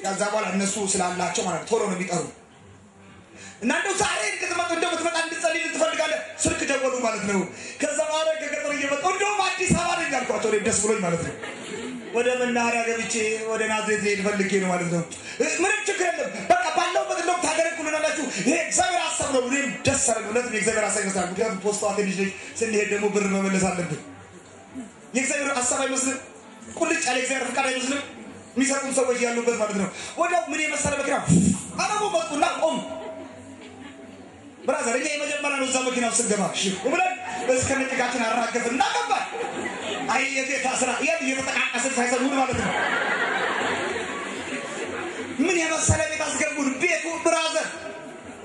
ከዛ በኋላ እነሱ ስላላቸው ማለት ቶሎ ነው የሚጠሩ እና እንደው ዛሬ ከተመጡ እንደምትመጣ እንድትጸልይ ትፈልጋለህ ስልክ ደወሉ ማለት ነው ከዛ በኋላ ከገጠር እየመጡ እንደውም አዲስ አበባ ነኝ ያልኳቸው ደስ ብሎኝ ማለት ነው ወደ መናኸሪያ ገብቼ ወደ ናዝሬት ልሄድ ፈልጌ ነው ማለት ነው ምንም ችግር የለም በቃ ባለውበት እንደው ታገለግሉናላችሁ ይሄ እግዚአብሔር ሐሳብ ነው እኔም ደስ አለኝ ለምን እግዚአብሔር ሐሳብ ይመስላል ምክንያቱም ፖስታው አትንሽ ልጅ ስንሄድ ደግሞ ብር መመለስ አለብን የእግዚአብሔር ሐሳብ አይመስልም ቁልጭ ያለ እግዚአብሔር ፍቃድ አይመስልም የሚሰሩም ሰዎች ያሉበት ማለት ነው ወዲያው ምን የመሰለ መኪና አረቡ መጡና ቆም ብራዘር እኛ የመጀመሪያ ነው እዛ መኪናው ስንገባ ብለን እስከ ንጥቃችን አራገፍና ገባ አይ የጌታ ስራ እየተጠቃቀስን ሳይሰሙን ማለት ነው ምን የመሰለ ቤት አስገቡን ቤቱ ብራዘር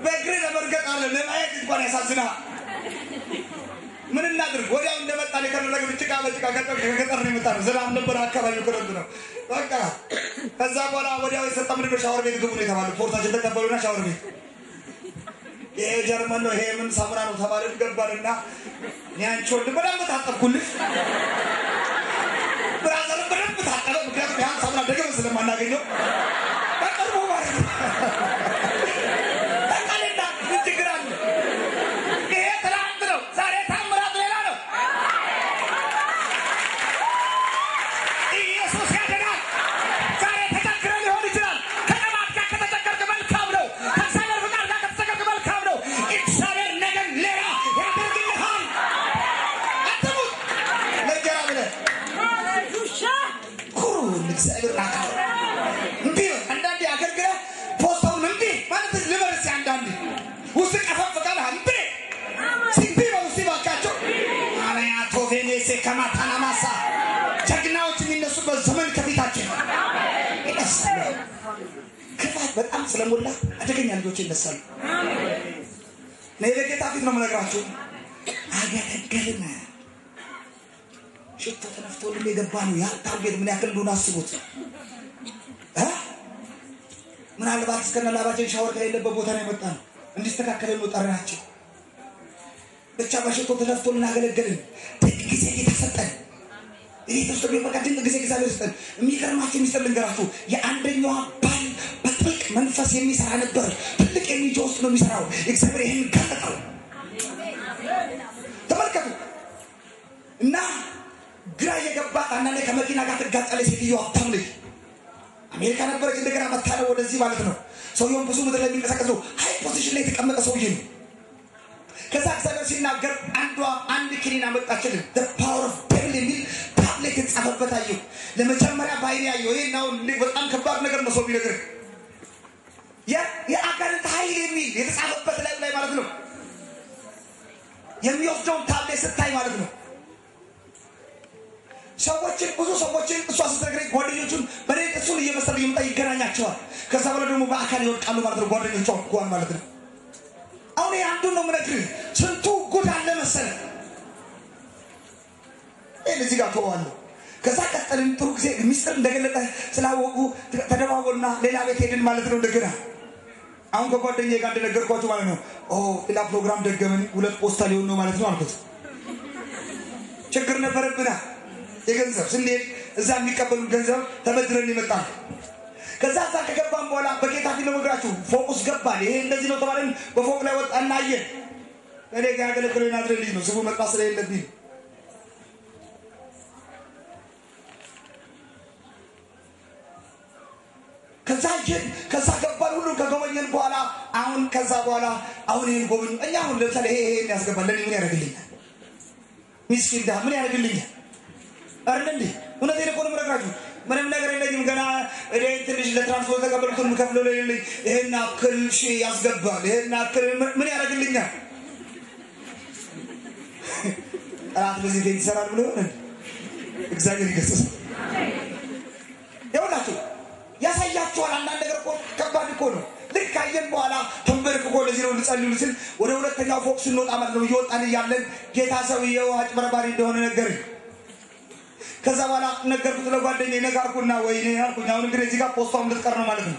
በእግሬ ለመርገጥ አለ ለማየት እንኳን ያሳዝናል ምን እናድርግ ወዲያው እንደመጣ ለከረረገ ብቻ ገጠር ነው የመጣው ዘላም ነበር አካባቢው ከረብ ነው በቃ ከዛ በኋላ ወዲያው የሰጠምን በሻወር ቤት ግቡ ነው የተባለው ፖርታችን ተቀበሉና ሻወር ቤት ይሄ ጀርመን ነው ይሄ ምን ሳሙና ነው ተባለን ገባንና ያንቺ ወንድ በደንብ ታጠብኩልሽ ብራዘር በደንብ ታጠበ ምክንያቱም ያን ሳሙና ደግሞ ስለማናገኘው በቅርቡ ማለት ነው ተቃለና ትግራለ ይሄ ትላንት ነው ዛሬ ታምራት ሌላ ነው ኢየሱስ ያድናል ዛሬ ተቸግረ ሊሆን ይችላል ከጠላት ጋር ከተቸገርክ መልካም ነው ከእግዚአብሔር ፍቃድ ጋር ከተቸገርክ መልካም ነው እግዚአብሔር ነገር ሌላ ያደርግልሃል አትሙት ለጀራ ብለህ ኩሩን እግዚአብሔር አካል እንዴ አንዳንዴ አገልግለህ ፖስታውን እንዴ ማለት ልበርስ አንዳንዴ ውስጥ ቀፈፈቃል አንዴ ሲቢው ሲባካቸው አለያ ቶቬኔሴ ከማታናማሳ ጀግናዎች የሚነሱበት ዘመን ከፊታችን ክፋት በጣም ስለሞላ አደገኛ ልጆች ይነሳሉ ለጌታ ፊት ነው የምነግራችሁ አገለገልን ሽቶ ተነፍቶልን የገባነው ያጣው ቤት ምን ያክል እንደሆነ አስቡት ምናልባት እስከነላባችን ሻወር ከሌለበት ቦታ ነው የመጣነው እንዲስተካከለ ነው ጠራናቸው ብቻ በሽቶ ተነፍቶልን አገለገልን ጊዜ እየተሰጠን ይሄ ተስፋ በቀደም ጊዜ እግዚአብሔር ይስጠን የሚገርማችሁ ሚስጥር ልንገራችሁ የአንደኛው ባል በጥልቅ መንፈስ የሚሰራ ነበር ትልቅ የሚጆስ ነው የሚሰራው እግዚአብሔር ይሄን ገለጠው ተመልከቱ እና ግራ የገባት አንዳንዴ ከመኪና ጋር ተጋጫለች ሴትዮ አታምልኝ አሜሪካ ነበረች እንደገና መታለው ወደዚህ ማለት ነው ሰውየው ብዙ ምድር ላይ የሚንቀሳቀሰው ሃይ ፖዚሽን ላይ የተቀመጠ ሰውዬ ነው ከዛ እግዚአብሔር ሲናገር አንድ ክኒን አመጣችልን the power of devil የሚል ታብሌት የተጻፈበት አየሁ ለመጀመሪያ ባይኔ ያየው ይሄ ነው በጣም ከባድ ነገር ነው ሰው ቢነግር የአጋንንት ኃይል የሚል የተጻፈበት ላይ ማለት ነው የሚወስደውን ታብሌት ስታይ ማለት ነው ሰዎችን ብዙ ሰዎችን እሷ ስትነግረኝ ጓደኞቹን በሌሊት እሱን እየመሰለ ይመጣ ይገናኛቸዋል ከዛ በኋላ ደግሞ በአካል ይወድቃሉ ማለት ነው ጓደኞቹ እንኳን ማለት ነው አሁን ያንዱን ነው የምነግርህ ስንቱ ጉድ አለ መሰለህ እዚህ ጋር ተዋለሁ ከዛ ቀጠልን ጥሩ ጊዜ ሚስጥር እንደገለጠ ስላወቁ ተደባወልና ሌላ ቤት ሄድን ማለት ነው እንደገና አሁን ከጓደኛዬ ጋር እንደነገርኳችሁ ማለት ነው ሌላ ፕሮግራም ደገመን ሁለት ፖስታ ሊሆን ነው ማለት ነው አልኩት ችግር ነበረብና የገንዘብ ስንዴ እዛ የሚቀበሉን ገንዘብ ተበድረን ይመጣል ከዛ ከገባን በኋላ በጌታ ፊት ለመግራችሁ ፎቁስ ገባል ይሄ እንደዚህ ነው ተባለን በፎቅ ላይ ወጣና አየን እኔ ጋር ያገለግለው ናዝሬት ልጅ ነው ስሙ መጣ ስለሌለብኝ ከዛ ገባን ሁሉ ከጎበኘን በኋላ አሁን ከዛ በኋላ አሁን ይሄን ጎበኙ እኛ አሁን ለምሳሌ ይሄ ያስገባል ለኔ ምን ያደርግልኛል ሚስኪን ዳ ምን ያደርግልኛል አርለንዲ እውነቴን እኮ ነው የምነግራችሁ ምንም ነገር የለኝም ገና እኔ ትንሽ ለትራንስፖርት ተቀበልኩት ምከፍለው ለሌለኝ ይሄን አክል ሺ ያስገባል ይሄን አክል ምን ያደርግልኛል አራት በዚህ ቤት ይሰራል ብሎ እግዚአብሔር ይገስጽ ይኸውላችሁ ያሳያችኋል አንዳንድ ነገር እኮ ከባድ እኮ ነው ልክ አየን በኋላ ተንበርክኮ ለዚህ ነው ልጸልዩ ሲል ወደ ሁለተኛው ፎቅ ስንወጣ ማለት ነው እየወጣን እያለን ጌታ ሰውዬው አጭበርባሪ እንደሆነ ነገረኝ ከዛ በኋላ ነገርኩት ለጓደኛዬ ነጋርኩና ወይኔ አልኩኝ አሁን እንግዲህ እዚህ ጋር ፖስታው ልትቀር ነው ማለት ነው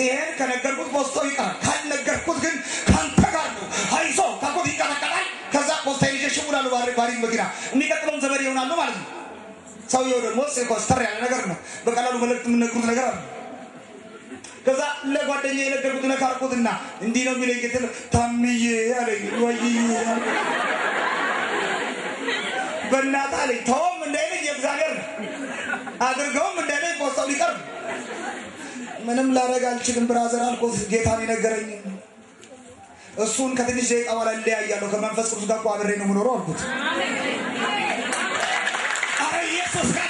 ይሄን ከነገርኩት ፖስታው ይቀር ካልነገርኩት ግን ካንተ ጋር ነው አይዞ ታቆት ይቀራቀራል ከዛ ፖስታው ይዤ ሽሙላሉ ባሪ መኪና የሚቀጥለውን ዘመድ ይሆናሉ ማለት ነው ሰውየው ደግሞ ኮስተር ያለ ነገር ነው በቀላሉ መልእክት የምነግሩት ነገር አለ ከዛ ለጓደኛዬ የነገርኩት ነካርኩትና እንዲህ ነው የሚለኝ ጌታ ታምዬ አለኝ ወይ በእናታ ላይ ተውም እንዳይለኝ የእግዚአብሔር አድርገውም እንዳይለኝ ፖስታው ሊቀር ምንም ላደርግ አልችልም ብራዘር አልኩት ጌታን የነገረኝ እሱን ከትንሽ ደቂቃ በኋላ እንደያያለሁ ከመንፈስ ቅዱስ ጋር አብሬ ነው የምኖረው አልኩት አረ ኢየሱስ ጋር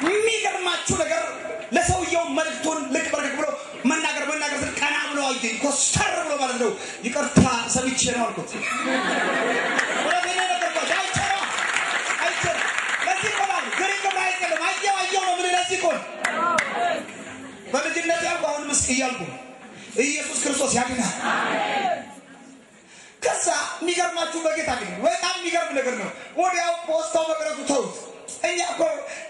የሚገርማችሁ ነገር ለሰውየው መልእክቱን ልክ በርግግ ብሎ መናገር ቀና ብሎ አየኝ ኮስተር ብሎ ማለት ነው ይቅርታ ሰምቼ ነው አልኩት ወለኔ ነገርኩት አይቸራ ለዚህ ቆላል ገሪቆ ማይቀለም አየው ነው ምን ለዚህ ቆል በልጅነት ያው አሁን መስቀያልኩ ኢየሱስ ክርስቶስ ያድናል ከዛ የሚገርማችሁ በጌታ ግን በጣም የሚገርም ነገር ነው ወዲያው ፖስታው መቅረቱ ተውት እኛ እኮ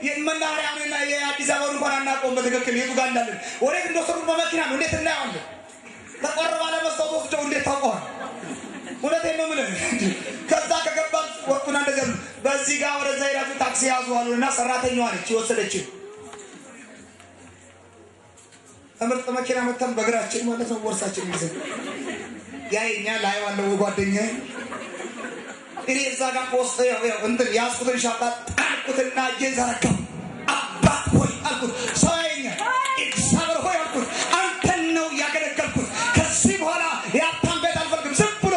የመናሪያውና የአዲስ አበባ እንኳን አናውቀውም በትክክል የቱ ጋር እንዳለን ወዴት እንደወሰዱ በመኪና ነው እንዴት እናያለን ተቆርባ ለመስታወት ወስደው እንዴት ታውቀዋል ወዴት ነው ምን ከዛ ከገባን ወጡና እንደዚህ በዚህ ጋር ወደዛ ሄዳችሁ ታክሲ ያዙዋሉና ሰራተኛዋ ነች የወሰደችው አመርጥ መኪና መተን በእግራችን ማለት ነው ወርሳችን ይዘን ያይኛ ላይ ዋለው ጓደኛዬ እኔ እዛ ጋር ፖስት እንትን ያስኩትን ሻጣ ጣልኩትና እየዘረጋሁ አባት ሆይ አልኩት ሰውዬ እግዚአብሔር ሆይ አልኩት አንተን ነው ያገለገልኩት ከዚህ በኋላ ያጣም ቤት አልፈልግም ዝም ብሎ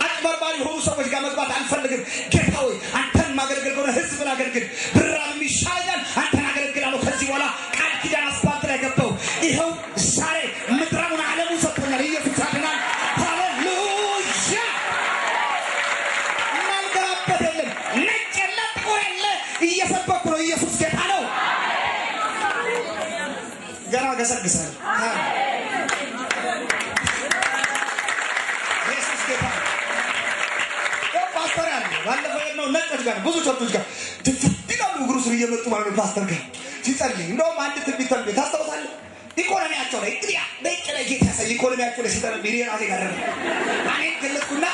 አጭበርባሪ ሆኑ ሰዎች ጋር መግባት አልፈልግም ጌታ ሆይ አንተን ማገልገል ከሆነ ህዝብን አገልግል ብራም ይሻላል አንተን አገልግላለሁ ከዚህ በኋላ ቃል ኪዳን አስፋልት ላይ ገባው ይሄው ዛሬ ምድራውን ዓለሙ ሰጥቶኛል ኢየሱስ ያድናል ኢየሱስ ጌታ ነው ገና ገሰግሳል ኢየሱስ ጌታ ፓስተር ያለ ባለፈው ነው ነጥብ ጋር ብዙ ቸርቾች ጋር ትፍትናሉ ግሩስ እየመጡ ማለት ነው ፓስተር ጋር ሲጸልይ እንደውም አንድ ትንቢት ታስታውሳለህ ኢኮኖሚያቸው ላይ እንግዲህ በእቅላይ ጌታ ያሳይ ኢኮኖሚያቸው ላይ ሲጠራ ሚሊዮን አዜ ጋር አኔ ገለጥኩና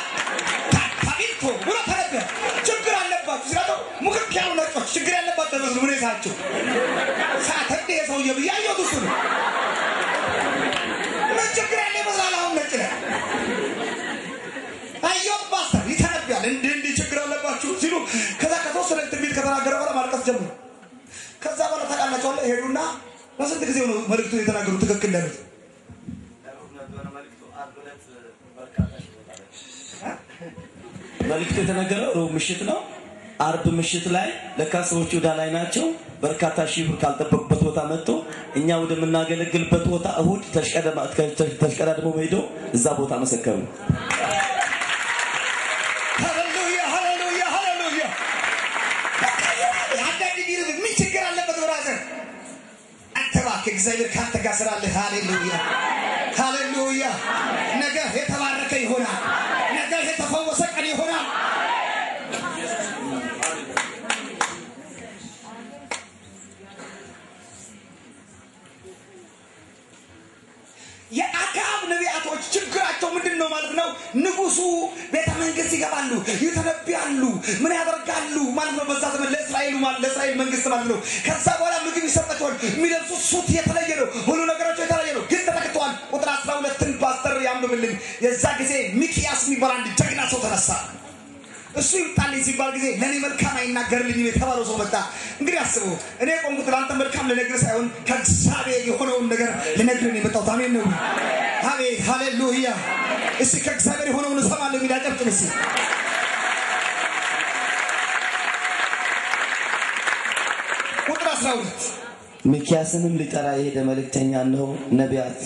ታቢልቶ ብሎ ተረገ ችግር አለባችሁ ሲላቸው ሙክክ ያሉ ነጮች ችግር ያለባቸው ነው ምን ይሳቸው ሳተደ የሰው ይብያየው እሱ ነው ምን ችግር ያለ ይመስላል አሁን ነጭ ነው አየው ፓስተር ይተነብያል እንዴ ችግር አለባችሁ ሲሉ ከዛ ከተወሰነ ትንቢት ከተናገረ በኋላ ማልቀስ ጀመሩ ከዛ በኋላ ተቃላቸው ሄዱና በስንት ጊዜ ነው መልእክቱ የተናገሩ ትክክል ያሉት መልእክቱ የተናገረው ሮብ ምሽት ነው አርብ ምሽት ላይ ለካሰዎቹ ዳላይ ናቸው በርካታ ሺህ ብር ካልጠበቁበት ቦታ መጥቶ እኛ ወደ ምናገለግልበት ቦታ እሁድ ተሽቀዳድሞ ሄዶ እዛ ቦታ መሰከሩ ሃሌሉያ ሃሌሉያ ሃሌሉያ አዳዲ ቢሩ ምን ችግር አለበት ብራዘር አተባክ እግዚአብሔር ካንተ ጋር ስላለ ሃሌሉያ ሃሌሉያ ነገ የተባረከ ይሆናል ነገ የተፈወሰ ቀን ይሆናል የአካብ ነቢያቶች ችግራቸው ምንድነው ማለት ነው ንጉሱ ቤተ መንግስት ይገባሉ ይተነብያሉ ምን ያደርጋሉ ማለት ነው በዛ ዘመን ለእስራኤል መንግስት ማለት ነው ከዛ በኋላ ምግብ ይሰጣቸዋል የሚለብሱት ሱት የተለየ ነው ሁሉ ነገራቸው የተለየ ነው ግን ተጠቅተዋል ቁጥር 12ን ፓስተር ያምብልኝ የዛ ጊዜ ሚኪያስ የሚባል አንድ ጀግና ሰው ተነሳ እሱ ይጣልኝ ሲባል ጊዜ ለኔ መልካም አይናገርልኝ የተባለው ሰው መጣ እንግዲህ አስቡ እኔ ቆምኩት ላንተ መልካም ለነገር ሳይሆን ከእግዚአብሔር የሆነውን ነገር ለነገር ነው የመጣው አሜን ነው አሜን ሃሌሉያ እሺ ከእግዚአብሔር የሆነውን ሰማለሁ የሚዳጨብጭብ እሺ ቁጥር 12 ሚኪያስንም ሊጠራ የሄደ መልእክተኛ ነው ነቢያት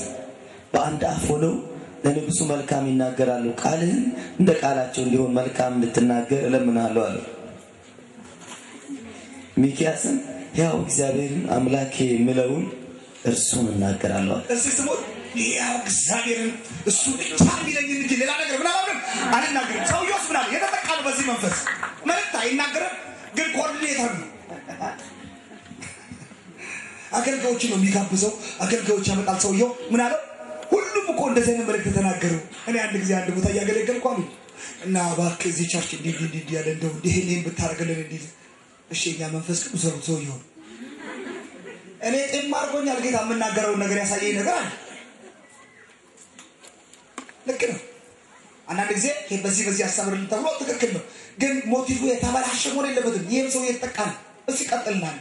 በአንድ አፍ ሆነው ለንጉሱ መልካም ይናገራሉ ቃልህን እንደ ቃላቸው እንዲሆን መልካም እንድትናገር እለምናለሁ አለ ሚኪያስን ያው እግዚአብሔርን አምላኬ ምለውን እርሱን እናገራለሁ እሺ ስሙት ያው እግዚአብሔርን እሱ ብቻ የሚለኝ እንጂ ሌላ ነገር ምናምን አልናገርም ሰውየውስ ምናል የተጠቃለው በዚህ መንፈስ መልእክት አይናገርም ግን ኮርዲኔተር ነው አገልጋዮች ነው የሚጋብዘው አገልጋዮች ያመጣል ሰውየው ምን አለው ሁሉም እኮ እንደዚህ አይነት መልእክት ተናገሩ እኔ አንድ ጊዜ አንድ ቦታ ያገለገልኩ አሉ እና ባክ እዚህ ቸርች እንዲህ ያለ እንደው ይሄን ብታረጋለን እንዲህ እሺ እኛ መንፈስ ቅዱስ ሰውየው እኔ ጤማርጎኛል ጌታ የምናገረው ነገር ያሳየኝ ነገር አለ ልክ ነው አንዳንድ ጊዜ በዚህ አሳብርን ተብሎ ትክክል ነው ግን ሞቲቭ የተበላሸ መሆን የለበትም ይሄም ሰው የተጠቃም እሺ ቀጥልናል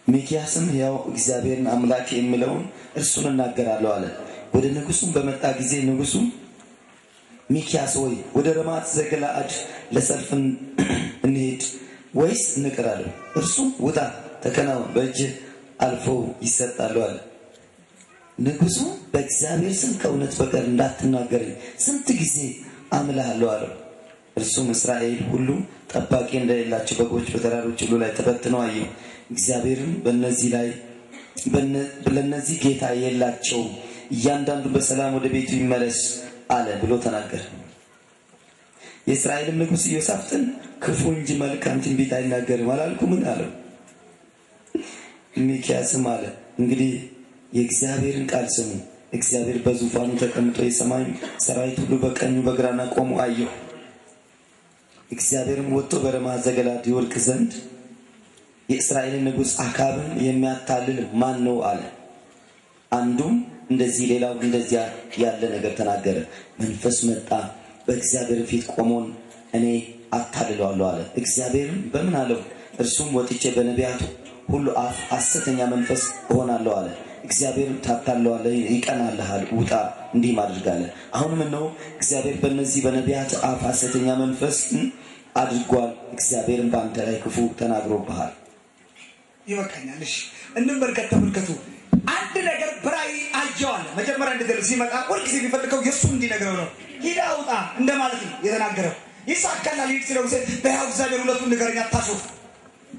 ሚኪያስም ያው እግዚአብሔርን አምላክ የሚለውን እርሱን እናገራለሁ አለ ወደ ንጉሱም በመጣ ጊዜ ንጉሱ ሚኪያስ ወይ ወደ ረማት ዘገለአድ ለሰልፍ እንሂድ ወይስ እንቅራለን እርሱ ውጣ ተከናወን በእጅ አልፎ ይሰጣል አለ ንጉሱ በእግዚአብሔር ስም ከእውነት በቀር እንዳትናገር ስንት ጊዜ አምልሃለሁ አለ እርሱም እስራኤል ሁሉ ጠባቂ እንደሌላቸው በጎች በተራሮች ሁሉ ላይ ተበትነው አየ እግዚአብሔርም በእነዚህ ጌታ የላቸው እያንዳንዱ በሰላም ወደ ቤቱ ይመለስ አለ ብሎ ተናገረ የእስራኤልም ንጉስ ኢዮሳፍጥን ክፉ እንጂ መልካም ትንቢት አይናገርም አላልኩምን አለው ሚኪያስም አለ እንግዲህ የእግዚአብሔርን ቃል ስሙ እግዚአብሔር በዙፋኑ ተቀምጦ የሰማይ ሰራዊት ሁሉ በቀኙ በግራና ቆሞ አየሁ እግዚአብሔርም ወጥቶ በረማት ዘገለአድ ይወድቅ ዘንድ የእስራኤል ንጉስ አካብን የሚያታልል ማን ነው አለ አንዱም እንደዚህ ሌላው እንደዚያ ያለ ነገር ተናገረ መንፈስ መጣ በእግዚአብሔር ፊት ቆሞን እኔ አታልለዋለሁ አለ እግዚአብሔርም በምን አለው እርሱም ወጥቼ በነቢያቱ ሁሉ አፍ ሐሰተኛ መንፈስ ሆናለሁ አለ እግዚአብሔርም ታታለዋለህ ይቀናልሃል ውጣ እንዲህ ማድርጋለ አሁንም ነው እግዚአብሔር በእነዚህ በነቢያት አፍ ሐሰተኛ መንፈስ አድርጓል እግዚአብሔርም ባንተ ላይ ክፉ ተናግሮብሃል ይወካኛል እሺ እንመልከት ተመልከቱ አንድ ነገር ብራይ አየዋለ መጀመሪያ እንደዚህ ሲመጣ ወልጊዜ ቢፈልገው የሱ እንዲነገረው ነው ሂዳውጣ እንደማለት ነው የተናገረው ይሳካናል ይችላል በያው እግዚአብሔር ሁለቱን ነገርኛ ታሾፍ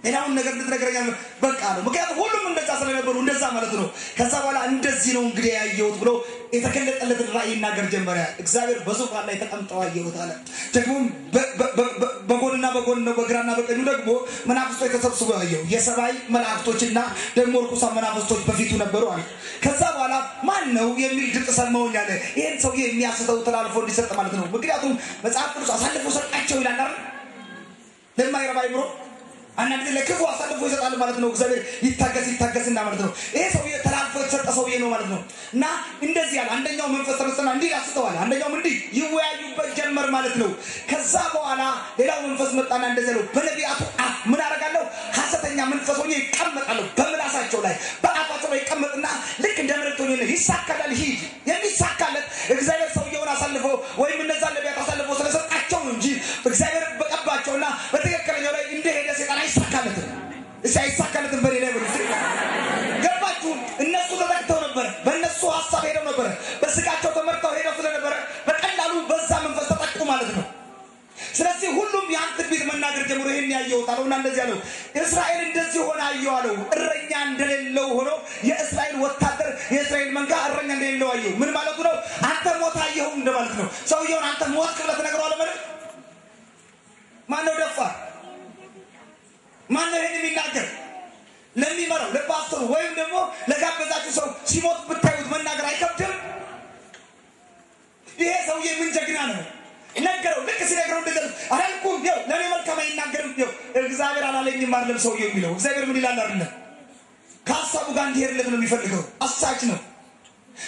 ሌላውን ነገር እንድትነግረኛ በቃ ነው ምክንያቱም ሁሉም እንደዛ ስለነበሩ እንደዛ ማለት ነው ከዛ በኋላ እንደዚህ ነው እንግዲህ ያየሁት ብሎ የተከለጠለት ራእይ ይናገር ጀመረ እግዚአብሔር በዙፋን ላይ ተቀምጠው አየሁት አለ ደግሞ በጎንና በጎን ነው በግራና በቀኙ ደግሞ መናፍስቶች ተሰብስበው አየሁ የሰማይ መላእክቶችና ደግሞ ርኩሳን መናፍስቶች በፊቱ ነበሩ አለ ከዛ በኋላ ማን ነው የሚል ድምጽ ሰማሁኝ አለ ይሄን ሰው የሚያስተው ተላልፎ እንዲሰጥ ማለት ነው ምክንያቱም መጽሐፍ ቅዱስ አሳልፎ ሰጣቸው ይላል አይደል ለማይረባይ ብሎ አንዳንድ ለክፉ አሳልፎ ይሰጣል ማለት ነው እግዚአብሔር ይታገስና ማለት ነው ይሄ ሰው ተላልፎ የተሰጠ ሰው ነው ማለት ነው እና እንደዚህ ያለ አንደኛው መንፈስ ተነስተና እንዲህ ያስተዋል አንደኛው እንዲህ ይወያዩበት ጀመር ማለት ነው ከዛ በኋላ ሌላው መንፈስ መጣና እንደዚህ ነው በነቢያቱ ምን አደርጋለሁ ሐሰተኛ መንፈስ ሆኜ ይቀመጣለሁ በምላሳቸው ላይ በአፋቸው ላይ ይቀመጥና ልክ እንደ መልእክተኛ ነው ይሳካላል ሂድ የሚሳካለት እግዚአብሔር ሰውየውን አሳልፎ ወይም እነዛ ነቢያት አሳልፎ ስለሰጣቸው እንጂ እግዚአብሔር በቀባቸውና በትክክለኛው ላይ እንደሄደ ሰይጣን አይሳካለትም አይሳካለትም በሌላ ይበልጥ ገባችሁ እነሱ ተጠቅተው ነበር በእነሱ ሐሳብ ሄደው ነበር በስጋቸው ተመርተው ሄደው ስለነበረ በቀላሉ በዛ መንፈስ ተጠቁ ማለት ነው ስለዚህ ሁሉም ያን ትንቢት መናገር ጀምሮ ይሄን ያየውታልና እንደዚህ ያለው እስራኤል እንደዚህ ሆነ አየዋለው እረኛ እንደሌለው ሆኖ የእስራኤል ወታደር የእስራኤል መንጋ እረኛ እንደሌለው አየው ምን ማለት ነው አንተ ሞት አየው እንደማለት ነው ሰውየውን አንተ ሞት ክብለት ነገራው ማለት ማን ነው ደፋ ማን ነው ይሄን የሚናገር ለሚመራው ለፓስተሩ ወይም ደግሞ ለጋበዛችሁ ሰው ሲሞት ብታዩት መናገር አይከብድም ይሄ ሰውዬ ምን ጀግና ነው ነገረው ልክ ሲነግረው እንደዚህ አላልኩም ይው ለኔ መልካም አይናገርም ይው እግዚአብሔር አላለኝም ማለት ሰውዬው የሚለው እግዚአብሔር ምን ይላል አይደል ካሳቡ ጋር እንዲሄድለት ነው የሚፈልገው አሳች ነው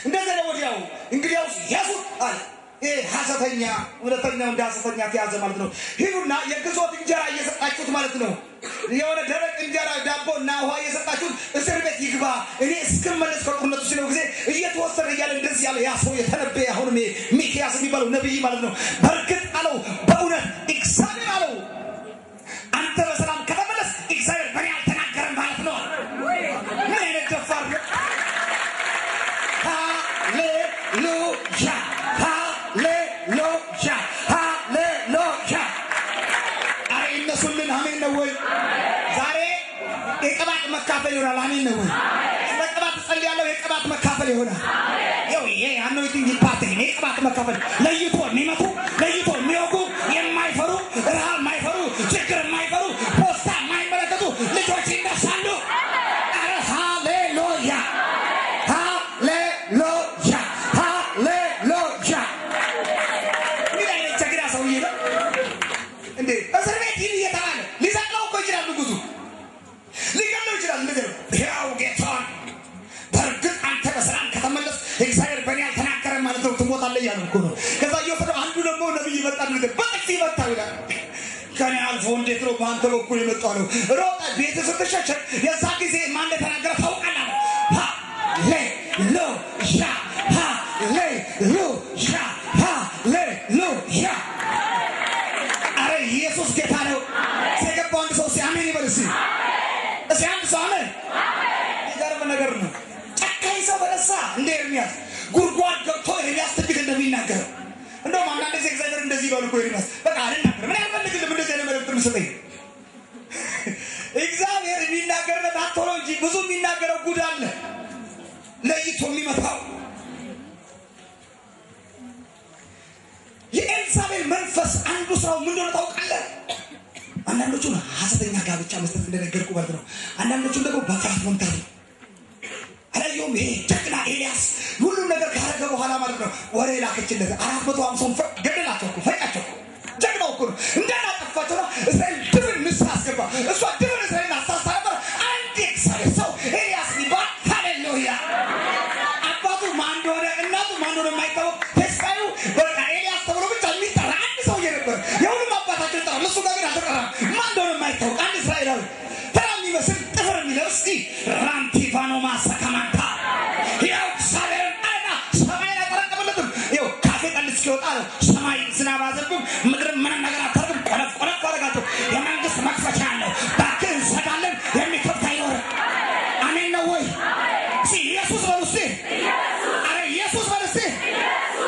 እንደዚህ ነው ወዲያው እንግዲያው ያሱት አለ ሐሰተኛ ወለተኛው እንዳሰተኛ ተያዘ ማለት ነው ሂዱና የግዞት እንጀራ እየሰጣችሁት ማለት ነው የሆነ ደረቅ እንጀራ ዳቦና ውሃ እየሰጣችሁት እስር ቤት ይግባ እኔ እስከመለስ ከቁርነቱ ሲለው ጊዜ እየተወሰደ ያለ እንደዚህ ያለ ያ ሰው የተነበየ አሁን ሚኪያስ የሚባለው ነብይ ማለት ነው በርግጥ አለው በእውነት እግዚአብሔር አለው አንተ በሰላም ከተመለስ እግዚአብሔር በእኔ አልተናገረም ማለት ነው ምን አይነት ደፋር ነው ሃሌሉያ አሜን ነው ወይ ዛሬ የቅባት መካፈል ይሆናል አሜን ነው ወይ ስለቅባት ጸልያለሁ የቅባት መካፈል ይሆናል ይው ይሄ አኖይቲንግ ፓርቲ ነው የቅባት መካፈል ለይቶ የሚመቱ ለይቶ የሚወጉ የማይፈሩ ረሃብ የማይፈሩ ችግር የማይፈሩ ፖስታ የማይመለከቱ ልጆች ይነሳሉ ሃሌሉያ ሃሌሉያ ሃሌሉያ ምን አይነት ጀግና ሰውዬ ነው እንዴ እስር ቤት ይል እየተባለ ሊዘቅለው እኮ ይችላል ንጉሱ ሊገለው ይችላል እንደዚህ ያው ጌታ ያለፈው እንዴት ነው ባንተ በኩል የመጣው ነው ሮጣ ቤት ስትሸሸግ የዛ ጊዜ ማን እንደተናገረ ታውቃለህ ሃሌሉያ ሃሌሉያ ሃሌሉያ አረ ኢየሱስ ጌታ ነው ሲገባው አንድ ሰው ሲአሜን ይበልስ እሺ አንድ ሰው አሜን ይገርም ነገር ነው ጨካኝ ሰው በለሳ እንደ ኤርሚያስ ጉርጓድ ገብቶ ኤርሚያስ ትንቢት እንደሚናገር እንደውም አንዳንድ ጊዜ እግዚአብሔር እንደዚህ ይላል እኮ ኤርሚያስ በቃ አልናገርም ምን ያልፈልግልም እንደዚህ አይነት መልእክት ምስጠኝ እግዚአብሔር የሚናገርበት አጥቶ እንጂ ብዙ የሚናገረው ጉድ አለ ለይቶ የሚመታው የኤልሳቤል መንፈስ አንዱ ስራው ምን እንደሆነ ታውቃለህ አንዳንዶቹ ሐሰተኛ ጋብቻ መስጠት እንደነገርኩ ማለት ነው አንዳንዶቹ ደግሞ በፍርሃት መምታት ነው አላየውም ይሄ ጀግና ኤልያስ ሁሉ ነገር ካረገ በኋላ ማለት ነው ወሬ ላከችለት 450 ገደላቸው እኮ ፈቃቸው ጀግናው እኮ እንደናጠፋቸው ነው እስራኤል ድብን ንስሐ አስገባ እሷ ድብን እስራኤል አሳሳበ አንድ ኤልሳቤል ሰው ኤልያስ ሊባል ሃሌሉያ አባቱ ማን እንደሆነ እናቱ ማን እንደሆነ የማይታወቅ ተስፋዩ በቃ ኤልያስ ተብሎ ብቻ የሚጠራ አንድ ሰው ነበር የሁሉም አባታቸው ጠራ ለሱ ጋር ግን አልተጠራም ማን እንደሆነ የማይታወቅ አንድ እስራኤላዊ ተራሚ መስል ጥፍር የሚለብስ ራንቲፋኖ ማሰከማንታ ያው ሳሌም አና ሰማይ ያቀረቀበለትም ይው ካፌ ቀንስ ሲወጣ ሰማይ ዝናብ አዘንብም ምድር ምን ነገር አታርግም ቆረፍ አረጋቸው የመንግስት መክፈቻ አለው ባክን ሰጋለን የሚከፍታ ይኖር አሜን ነው ወይ እሺ ኢየሱስ በሉስ አረ ኢየሱስ በሉስ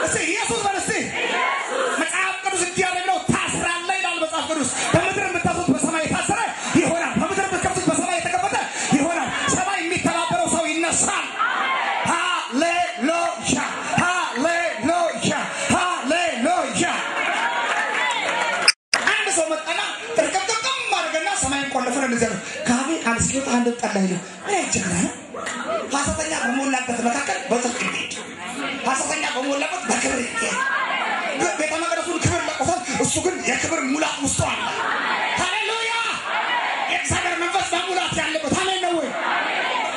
እሺ ኢየሱስ በሉስ መጽሐፍ ቅዱስ እንዲያደርገው ታስራለህ ይላል መጽሐፍ ቅዱስ በምድር የምታስሩት በሰማይ ታሰረ ይሆናል በምድር የምትከፍቱት በሰማይ የተከፈተ ይሆናል ሰማይ የሚተባበረው ሰው ይነሳል ሃሌሉያ ሃሌሉያ ሃሌሉያ አንድ ሰው መጣና ተርከም ማድረግና ሰማይን ቆልፈን እንደዚህ ነው ካቤ አንስኪው አንድ ጠላይ ነው ጀግና ነው ሐሰተኛ በሞላበት መካከል በጥልቅ ይሄድ ሐሰተኛ በሞላበት በክብር ይሄድ ቤተ መቅደሱን ክብር ለቆታል እሱ ግን የክብር ሙላት ውስጥ አለ ሃሌሉያ የእግዚአብሔር መንፈስ በሙላት ያለበት አሜን ነው ወይ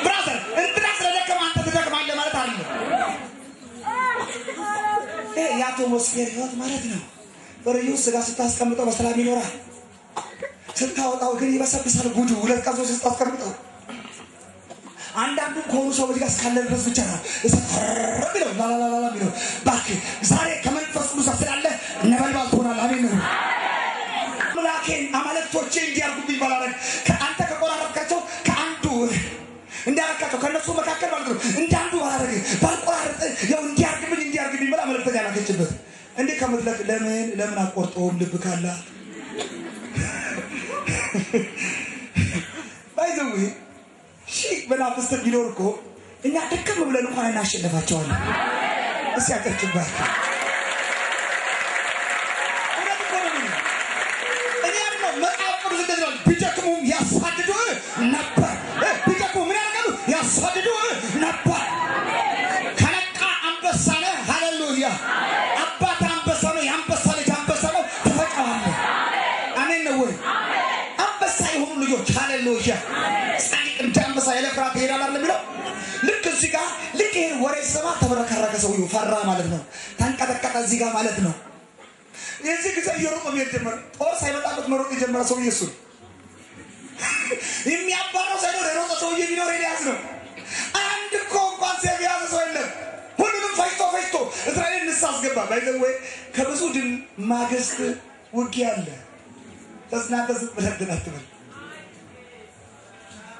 ብራዘር እንድራስ ለደከማ አንተ ትደክማለህ ማለት አይደለም የአቶሞስፌር ህይወት ማለት ነው በርዩ ስጋ ስታስቀምጠው በሰላም ይኖራል ስታወጣው ግን ይበሰብሳል ጉዱ ሁለት ቀን ሶስት ስታስቀምጠው አንዳንዱ ከሆኑ ሰዎች ጋር እስካለ ድረስ ብቻ ነው እሰፈር ላላላላ ቢለው ባክ ዛሬ ከመንፈስ ቅዱስ ስላለ ነበልባል ትሆናል አሜን ነው አምላኬን አማልክቶቼ እንዲያርጉብኝ ባላረግ ከአንተ ከቆራረጥካቸው ከአንዱ እንዲያረካቸው ከነሱ መካከል ማለት ነው እንዳንዱ ባላረግ ባልቆራረጥ ያው እንዲያርግብኝ ብላ መልእክተኛ ላከችበት እንዴ ከመድለክ ለምን አቆርጠውም ልብ ካላ ባይዘው ሺህ በናፍስት ቢኖር እኮ እኛ ደከም ብለን እንኳን እናሸንፋቸዋለን እስኪ አቀርጭባት እኔ ያለው መጽሐፍ ቅዱስ እንደዚህ ነው ቢደክሙም ያሳድዱ ነበር ቢደክሙ ምን ያደርጋሉ ያሳድዱ ነበር ከነቃ አንበሳ ነህ ሃሌሉያ አባት አንበሳ ነው የአንበሳ ልጅ አንበሳ ነው ተፈቀዋለህ አሜን ነው ወይ አንበሳ የሆኑ ልጆች ሃሌሉያ ጻድቅ እንደአንበሳ የለፍራት ይሄዳል አይደል ብለው ልክ እዚህ ጋር ልክ ይሄን ወሬ ሰማ ተበረከረከ ሰውዬው ፈራ ማለት ነው ታንቀጠቀጠ እዚህ ጋር ማለት ነው የዚህ ጊዜ እየሮጠ የሚጀምር ጦር ሳይመጣበት መሮጥ የጀመረ ሰውዬ እሱ የሚያባረው ሳይኖር የሮጠ ሰውዬ ቢኖር ኤልያስ ነው አንድ እኮ እንኳን ሲያዝ ሰው የለም ሁሉንም ፈጅቶ እስራኤልን ንስሐ አስገባ ባይዘው ከብዙ ድል ማግስት ውጊያ አለ ተስናከስ ብለድናትበል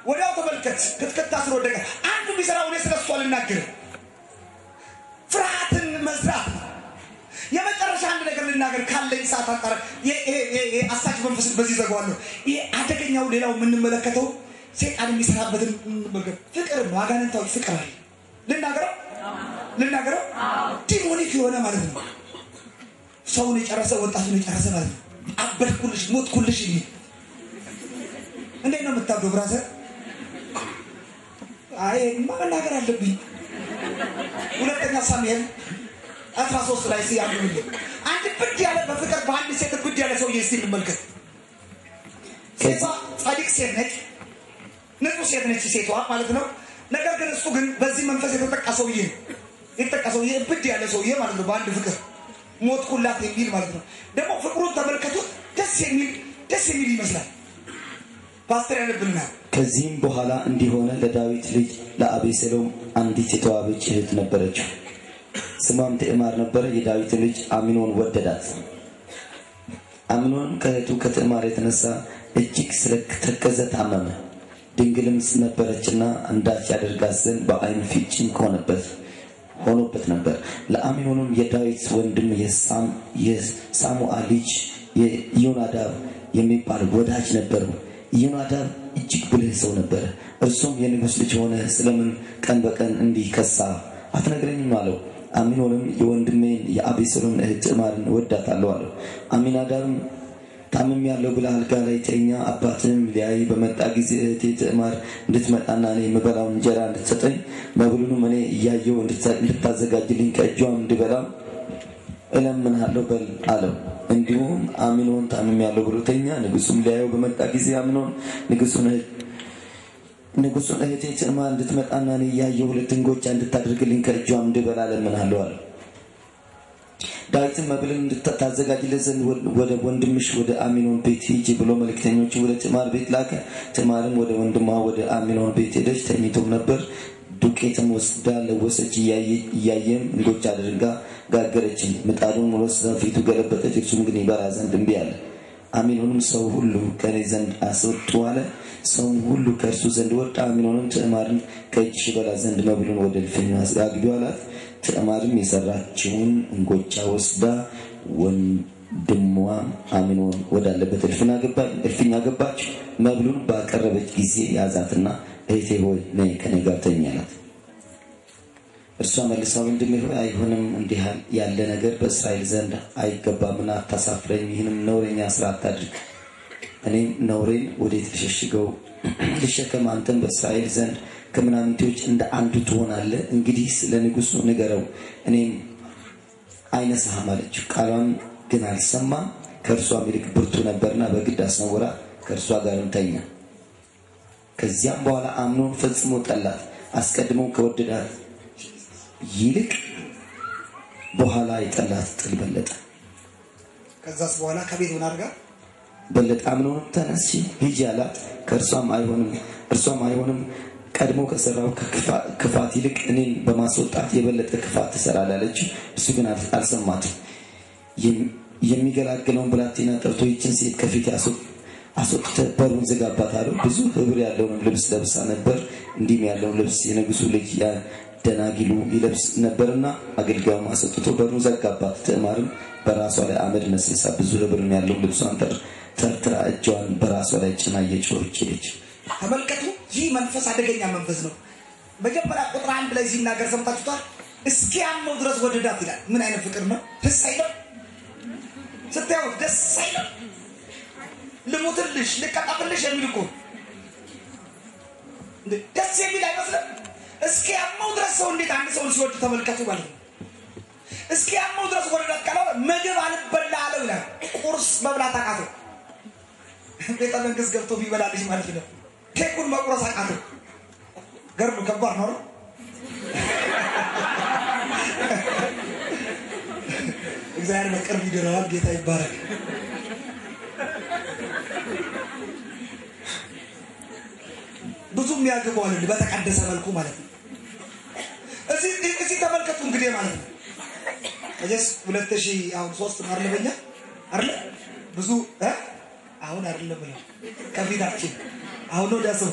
ወዲያው ተመልከት ክትከታ ስር ወደቀ አንዱ ቢሰራው ነው ስለሱ አልናገር ፍርሃትን መዝራት የመጨረሻ አንድ ነገር ልናገር ካለኝ ሰዓት አንጣረ አሳች መንፈስ በዚህ ዘጋዋለሁ ይሄ አደገኛው ሌላው ምን መለከተው ሰይጣን የሚሰራበትን ነገር ፍቅር ነው አጋንንታው ፍቅር አለ ልናገረው ዲሞኒክ የሆነ ማለት ነው ሰውን የጨረሰ ወጣቱን የጨረሰ ማለት ነው አበድኩልሽ ሞትኩልሽ እንዴት ነው የምታብደው ብራዘር አይ ማናገር አለብኝ ሁለተኛ ሳሙኤል 13 ላይ ሲያምሩ አንድ ብድ ያለ በፍቅር በአንድ ሴት ብድ ያለ ሰው ይስል መልከት ሴቷ ጻድቅ ሴት ነች ንጹህ ሴት ነች ሴቷ ማለት ነው ነገር ግን እሱ ግን በዚህ መንፈስ የተጠቃ ሰውዬ ብድ ያለ ሰውዬ ማለት ነው በአንድ ፍቅር ሞት ኩላት የሚል ማለት ነው ደግሞ ፍቅሩን ተመልከቱ ደስ የሚል ደስ የሚል ይመስላል ፓስተር ያነብልና ከዚህም በኋላ እንዲሆነ ለዳዊት ልጅ ለአቤሴሎም አንዲት የተዋበች እህት ነበረችው ስሟም ትዕማር ነበር የዳዊት ልጅ አሚኖን ወደዳት አሚኖን ከእህቱ ከትዕማር የተነሳ እጅግ ስለተከዘ ታመመ ድንግልም ነበረችና አንዳች ያደርጋት ዘንድ በዓይኑ ፊት ጭንቅ ሆኖበት ነበር ለአሚኖንም የዳዊት ወንድም የሳሙኤል ልጅ የዮናዳብ የሚባል ወዳጅ ነበር ዮናዳብ እጅግ ብልህ ሰው ነበር እርሱም የንጉስ ልጅ ሆነ ስለምን ቀን በቀን እንዲህ ከሳ አትነግረኝም አለው አሚኖንም የወንድሜን የአቤሴሎም እህት ትዕማርን ወዳታለሁ አለው አሚናዳብም ታምም ያለው ብላ አልጋ ላይ ተኛ አባትም ሊያይ በመጣ ጊዜ እህቴ ትዕማር እንድትመጣና እኔ የምበላው እንጀራ እንድትሰጠኝ መብሉንም እኔ እያየሁ እንድታዘጋጅልኝ ከእጇም እንድበላ እለምንሃለሁ በል አለው እንዲሁም አሚኖን ታምም ያለው ብሎ ተኛ ንጉሱም ሊያየው በመጣ ጊዜ አሚኖን ንጉሱን እህቴ ትዕማር እንድትመጣና እኔ እያየሁ ሁለት እንጎቻ እንድታደርግልኝ ከእጇም እንድበላ እለምንሃለሁ አለው ዳዊትም መብልን እንድታዘጋጅለት ዘንድ ወደ ወንድምሽ ወደ አሚኖን ቤት ሂጂ ብሎ መልእክተኞችን ወደ ትዕማር ቤት ላከ ትዕማርም ወደ ወንድሟ ወደ አሚኖን ቤት ሄደች ተኝቶም ነበር ዱቄትም ወስዳ ለወሰች እያየም እንጎቻ አድርጋ ጋገረችም ምጣዱን ወስዳ ፊቱ ገለበጠች እርሱም ግን ይበላ ዘንድ እምቢ አለ አሚኖንም ሰው ሁሉ ከኔ ዘንድ አስወጡ አለ ሰውም ሁሉ ከእርሱ ዘንድ ወጣ አሚኖንም ትዕማርን ከእጅሽ በላ ዘንድ መብሉን ወደ እልፍኝ አስጋግቢው አላት ትዕማርም የሰራችውን እንጎቻ ወስዳ ወንድሟ አሚኖን ወዳለበት እልፍኝ አገባች መብሉን ባቀረበች ጊዜ ያዛትና እህቴ ሆይ ነይ ከኔ ጋር ተኝ አላት እርሷ መልሳ ወንድሜ ሆይ አይሆንም እንዲህ ያለ ነገር በእስራኤል ዘንድ አይገባምና አታሳፍረኝ ይህንም ነውረኛ ስራ አታድርግ እኔም ነውሬን ወዴት ልሸከም አንተም በእስራኤል ዘንድ ከምናምንቴዎች እንደ አንዱ ትሆናለህ እንግዲህ ለንጉሱ ንገረው እኔም አይነሳህም አለችው ቃሏን ግን አልሰማም ከእርሷ ይልቅ ብርቱ ነበርና በግድ አስነውራ ከእርሷ ጋርም ተኛ ከዚያም በኋላ አምኖን ፈጽሞ ጠላት አስቀድሞ ከወደዳት ይልቅ በኋላ የጠላት ጥል በለጠ ከዛስ በኋላ ከቤት ምን አድርጋ በለጠ አምኖን ተነሺ ሂጂ አላት ከእርሷም አይሆንም ቀድሞ ከሰራው ክፋት ይልቅ እኔን በማስወጣት የበለጠ ክፋት ትሰራላለች እሱ ግን አልሰማትም የሚገላግለውን ብላቴና ጠርቶ ይችን ሴት ከፊት አስወጥተ በሩን ዘጋባት አለው ብዙ ህብር ያለውን ልብስ ለብሳ ነበር እንዲም ያለውን ልብስ የንጉሱ ልጅ ደናጊሉ ይለብስ ነበርና አገልጋዩም አስወጥቶ በሩን ዘጋባት ትዕማርም በራሷ ላይ አመድ ነስንሳ ብዙ ህብር ያለው ልብሷን ተርትራ እጇን በራሷ ላይ ጭና እየጮኸች ሄደች ተመልከቱ ይህ መንፈስ አደገኛ መንፈስ ነው መጀመሪያ ቁጥር 1 ላይ ሲናገር ሰምታችሁታል እስኪ ያመው ድረስ ወደዳት ይላል ምን አይነት ፍቅር ነው ደስ አይልም ስታዩ ደስ አይልም ልሞትልሽ ልቀጣብልሽ የሚልኩ ደስ የሚል አይመስልም እስኪ ያመው ድረስ ሰው እንዴት አንድ ሰው ሲወድ ተመልከቱ ማለት ነው እስኪ ያመው ድረስ ወደዳት ካለ ምግብ አልበላ አለው ይላል ቁርስ መብላት አቃተው ቤተ መንግስት ገብቶ ቢበላልሽ ማለት ነው ኬኩን መቁረስ አቃተው ገርብ ከባድ ነው እግዚአብሔር በቅርብ ይደራል ጌታ ይባረክ ብዙም ያገባዋል በተቀደሰ መልኩ ማለት ነው እዚህ ተመልከቱ እንግዲህ ማለት ነው እጀስ 2000 አሁን 3 ማርለበኛ አይደል ብዙ አሁን አይደለም ብለው ከፊታችን አሁን ነው ዳሰው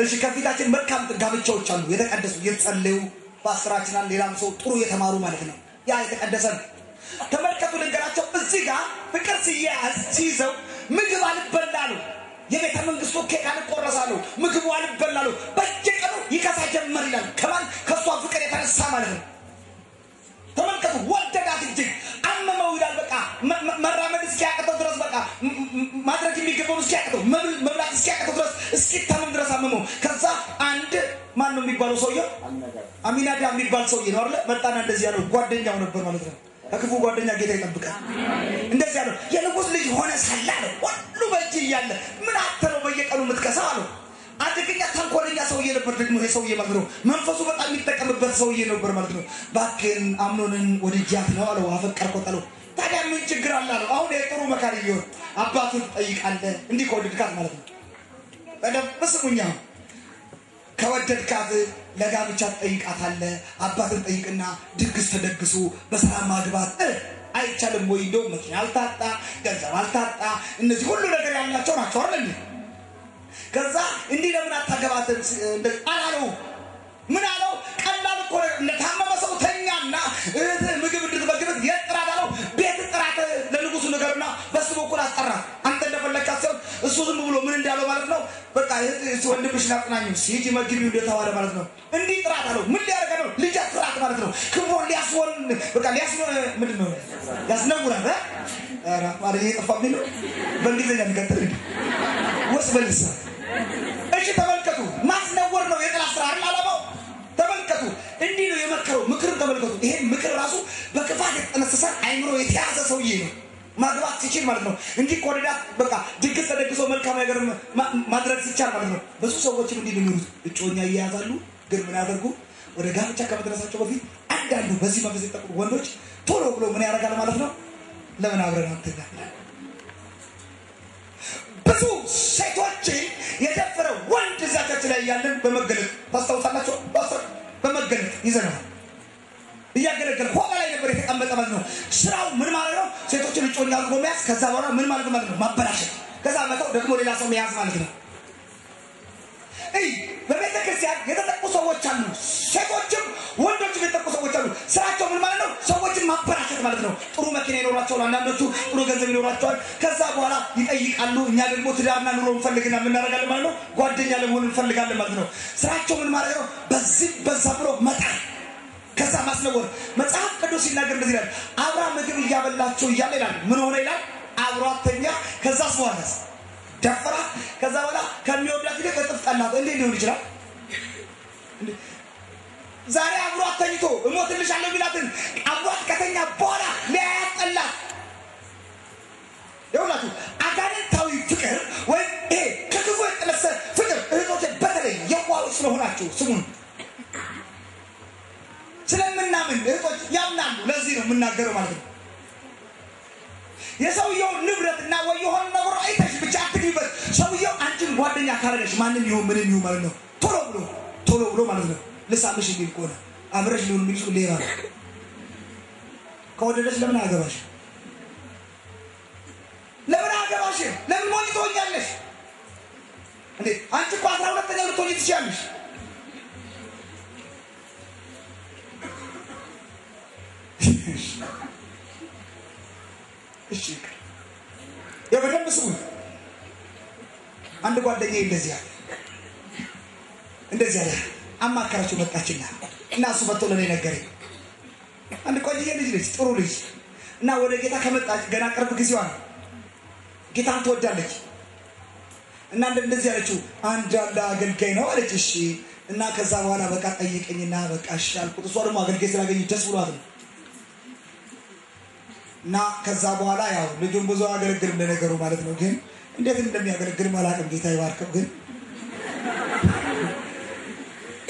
እሺ ከፊታችን መልካም ጋብቻዎች አሉ የተቀደሱ የተጸለዩ ፓስተራችንን ሌላም ሰው ጥሩ የተማሩ ማለት ነው ያ የተቀደሰ ተመልከቱ ልንገራቸው እዚህ ጋር ፍቅር ሲይዘው ምግብ አልበላሉ የቤተ መንግስቱ ኬክ አልቆረሳሉ ምግቡ አልበላሉ በየቀኑ ይከሳ ጀመር ይላል ከማን ከሷ ፍቅር የተነሳ ማለት ነው ተመልከቱ ወደዳት እንጂ አመመው ይላል በቃ መራመድ እስኪያቅተው ድረስ በቃ ማድረግ የሚገባው እስኪያቅተው መብላት እስኪያቅተው ድረስ እስኪታመም ድረስ አመመው ከዛ አንድ ማን ነው የሚባለው ሰውዬ አሚናዳ የሚባል ሰውዬ ነው አይደል መጣና እንደዚህ ያለው ጓደኛው ነበር ማለት ነው ከክፉ ጓደኛ ጌታ ይጠብቃል እንደዚህ ያለው የንጉስ ልጅ ሆነ ሳላለ ሁሉ በእጅ ያለ ምን አተረው በየቀኑ ምትከሳው አድርገኛ ተንኮለኛ ሰውዬ ነበር ደግሞ ይሄ ሰውዬ ማለት ነው መንፈሱ በጣም የሚጠቀምበት ሰውዬ ነበር ማለት ነው ባክን አምኖንን ወደጃት ነው አለው አፈቀርቆት አለው ታዲያ ምን ችግር አለ አለው አሁን የጥሩ መካሪ ይሁን አባቱን ጠይቃለ እንዲህ ከወደድካት ማለት ነው በደንብ ስሙኛ ከወደድካት ለጋብቻ ጠይቃታለ አባቱን ጠይቅና ድግስ ተደግሱ በሰላም ማግባት አይቻልም ወይ እንደው መኪና አልታጣ ገንዘብ አልታጣ እነዚህ ሁሉ ነገር ያላቸው ናቸው አይደል ከዛ እንዲህ ለምን አታገባትም አላለው ምን አለው ቀላል እኮ ለታመመ ሰው ተኛና ምግብ እንድትበግበት የጥራዳለው ቤት ጥራት ለንጉሱ ነገርና በሱ በኩል አስጠራ አንተ እንደፈለካቸው እሱ ዝም ብሎ ምን እንዳለው ማለት ነው በቃ እሱ ወንድምሽ ናጥናኝ ሲጂ መግቢው እንደተዋለ ማለት ነው እንዲህ ጥራት አለው ምን ሊያደርግ ነው ልጅ ጥራት ማለት ነው ክብሮን ሊያስወን በቃ ምንድነው ያስነውራል አራ ማለት ይጠፋብኝ ነው በእንግሊዝኛ ንገጥር ወስበልሳ እሺ ተመልከቱ ማስነወር ነው የጥላት ስራ አላማው ተመልከቱ እንዲህ ነው የመከረው ምክር ተመልከቱ ይሄ ምክር ራሱ በክፋት የተነሰሰ አይምሮ የተያዘ ሰውዬ ነው ማግባት ሲችል ማለት ነው እንዲህ ኮረዳት በቃ ድግስ ተደግሶ መልካም ነገር ማድረግ ሲቻል ማለት ነው ብዙ ሰዎች እንዲህ ሊሉት እጮኛ ይያዛሉ ግን ምን ያደርጉ ወደ ጋብቻ ከመድረሳቸው በፊት አንዳንዱ በዚህ መንፈስ የተጠቁ ወንዶች ቶሎ ብሎ ምን ያደርጋል ማለት ነው ለምን አብረን አንተኛ ብዙ ሴቶች የደፈረው ወንድ ዛቻች ላይ ያለን በመገለጥ ታስታውሳላችሁ በመገለጥ ይዘናል እያገለገለ ሆባ ላይ ነበር የተቀመጠ ማለት ነው ስራው ምን ማለት ነው ሴቶችን እጮኛ አድርጎ መያዝ ከዛ በኋላ ምን ማለት ነው ማበላሸት ከዛ መተው ደግሞ ሌላ ሰው መያዝ ማለት ነው በቤተ ክርስቲያን የተጠቁ ሰዎች አሉ ሴቶችም ወንዶችም የተጠቁ ሰዎች አሉ ስራቸው ምን ማለት ነው ሰዎችን ማበላሸት ማለት ነው ጥሩ መኪና ይኖራቸዋል አንዳንዶቹ ጥሩ ገንዘብ ይኖራቸዋል ከዛ በኋላ ይጠይቃሉ እኛ ደግሞ ትዳርና ኑሮ እንፈልግና ምን እናደርጋለን ማለት ነው ጓደኛ ለመሆን እንፈልጋለን ማለት ነው ስራቸው ምን ማለት ነው በዚህ በዛ ብሎ መጣ ከዛ ማስነወር መጽሐፍ ቅዱስ ሲናገር እንደዚህ ይላል አብርሃም ምግብ እያበላቸው እያለ ይላል ምን ሆነ ይላል አብሯተኛ ከዛ በኋላ ደፈራ ከዛ በኋላ ከሚወዳት ይልቅ እጥፍ ጠላት እንዴ ሊሆን ይችላል ዛሬ አብሯት ተኝቶ እሞትልሻለሁ ቢላትን አብሯት ከተኛ በኋላ ሊያያጠላት ይኸውላችሁ አጋንንታዊ ፍቅር ወይ ከክፉ የተነሳ ፍቅር እህቶቼ በተለይ የዋህ ስለሆናችሁ ስሙን ስለምናምን እህቶች ያምናሉ ለዚህ ነው የምናገረው ማለት ነው የሰውየው ንብረትና ወይ የሆነ ነገር አይተሽ ብቻ አትግቢበት ሰውየው አንቺን ጓደኛ ካረገሽ ማንንም ይሁን ምንም ይሁን ማለት ነው ቶሎ ብሎ ማለት ነው ለሳምሽ ይል ቆና አብረሽ ሊሆን የሚልሽ ሌባ ከወደደሽ ለምን አገባሽ ለምን ሞኝ ትሆኛለሽ እንዴ አንቺ እኮ 12ኛ ልትሆኚ ትችያለሽ እሺ የበደንብ ስሙ አንድ ጓደኛዬ እንደዚህ አለ አማካራችሁ መጣችና እና እሱ መጥቶ ለኔ ነገረኝ አንድ ጓደኛዬ ልጅ ጥሩ ልጅ እና ወደ ጌታ ከመጣች ገና ቅርብ ጊዜዋ ነው ጌታን ትወዳለች እና እንደዚህ አለችው አንድ አለ አገልጋይ ነው አለች እሺ እና ከዛ በኋላ በቃ ጠይቀኝና በቃ እሺ አልኩት እሷ ደግሞ አገልጋይ ስላገኘ ደስ ብሏት ነው እና ከዛ በኋላ ያው ልጁን ብዙ አገልግል እንደነገሩ ማለት ነው ግን እንዴት እንደሚያገለግል ማላቀም ጌታ ይባርከው ግን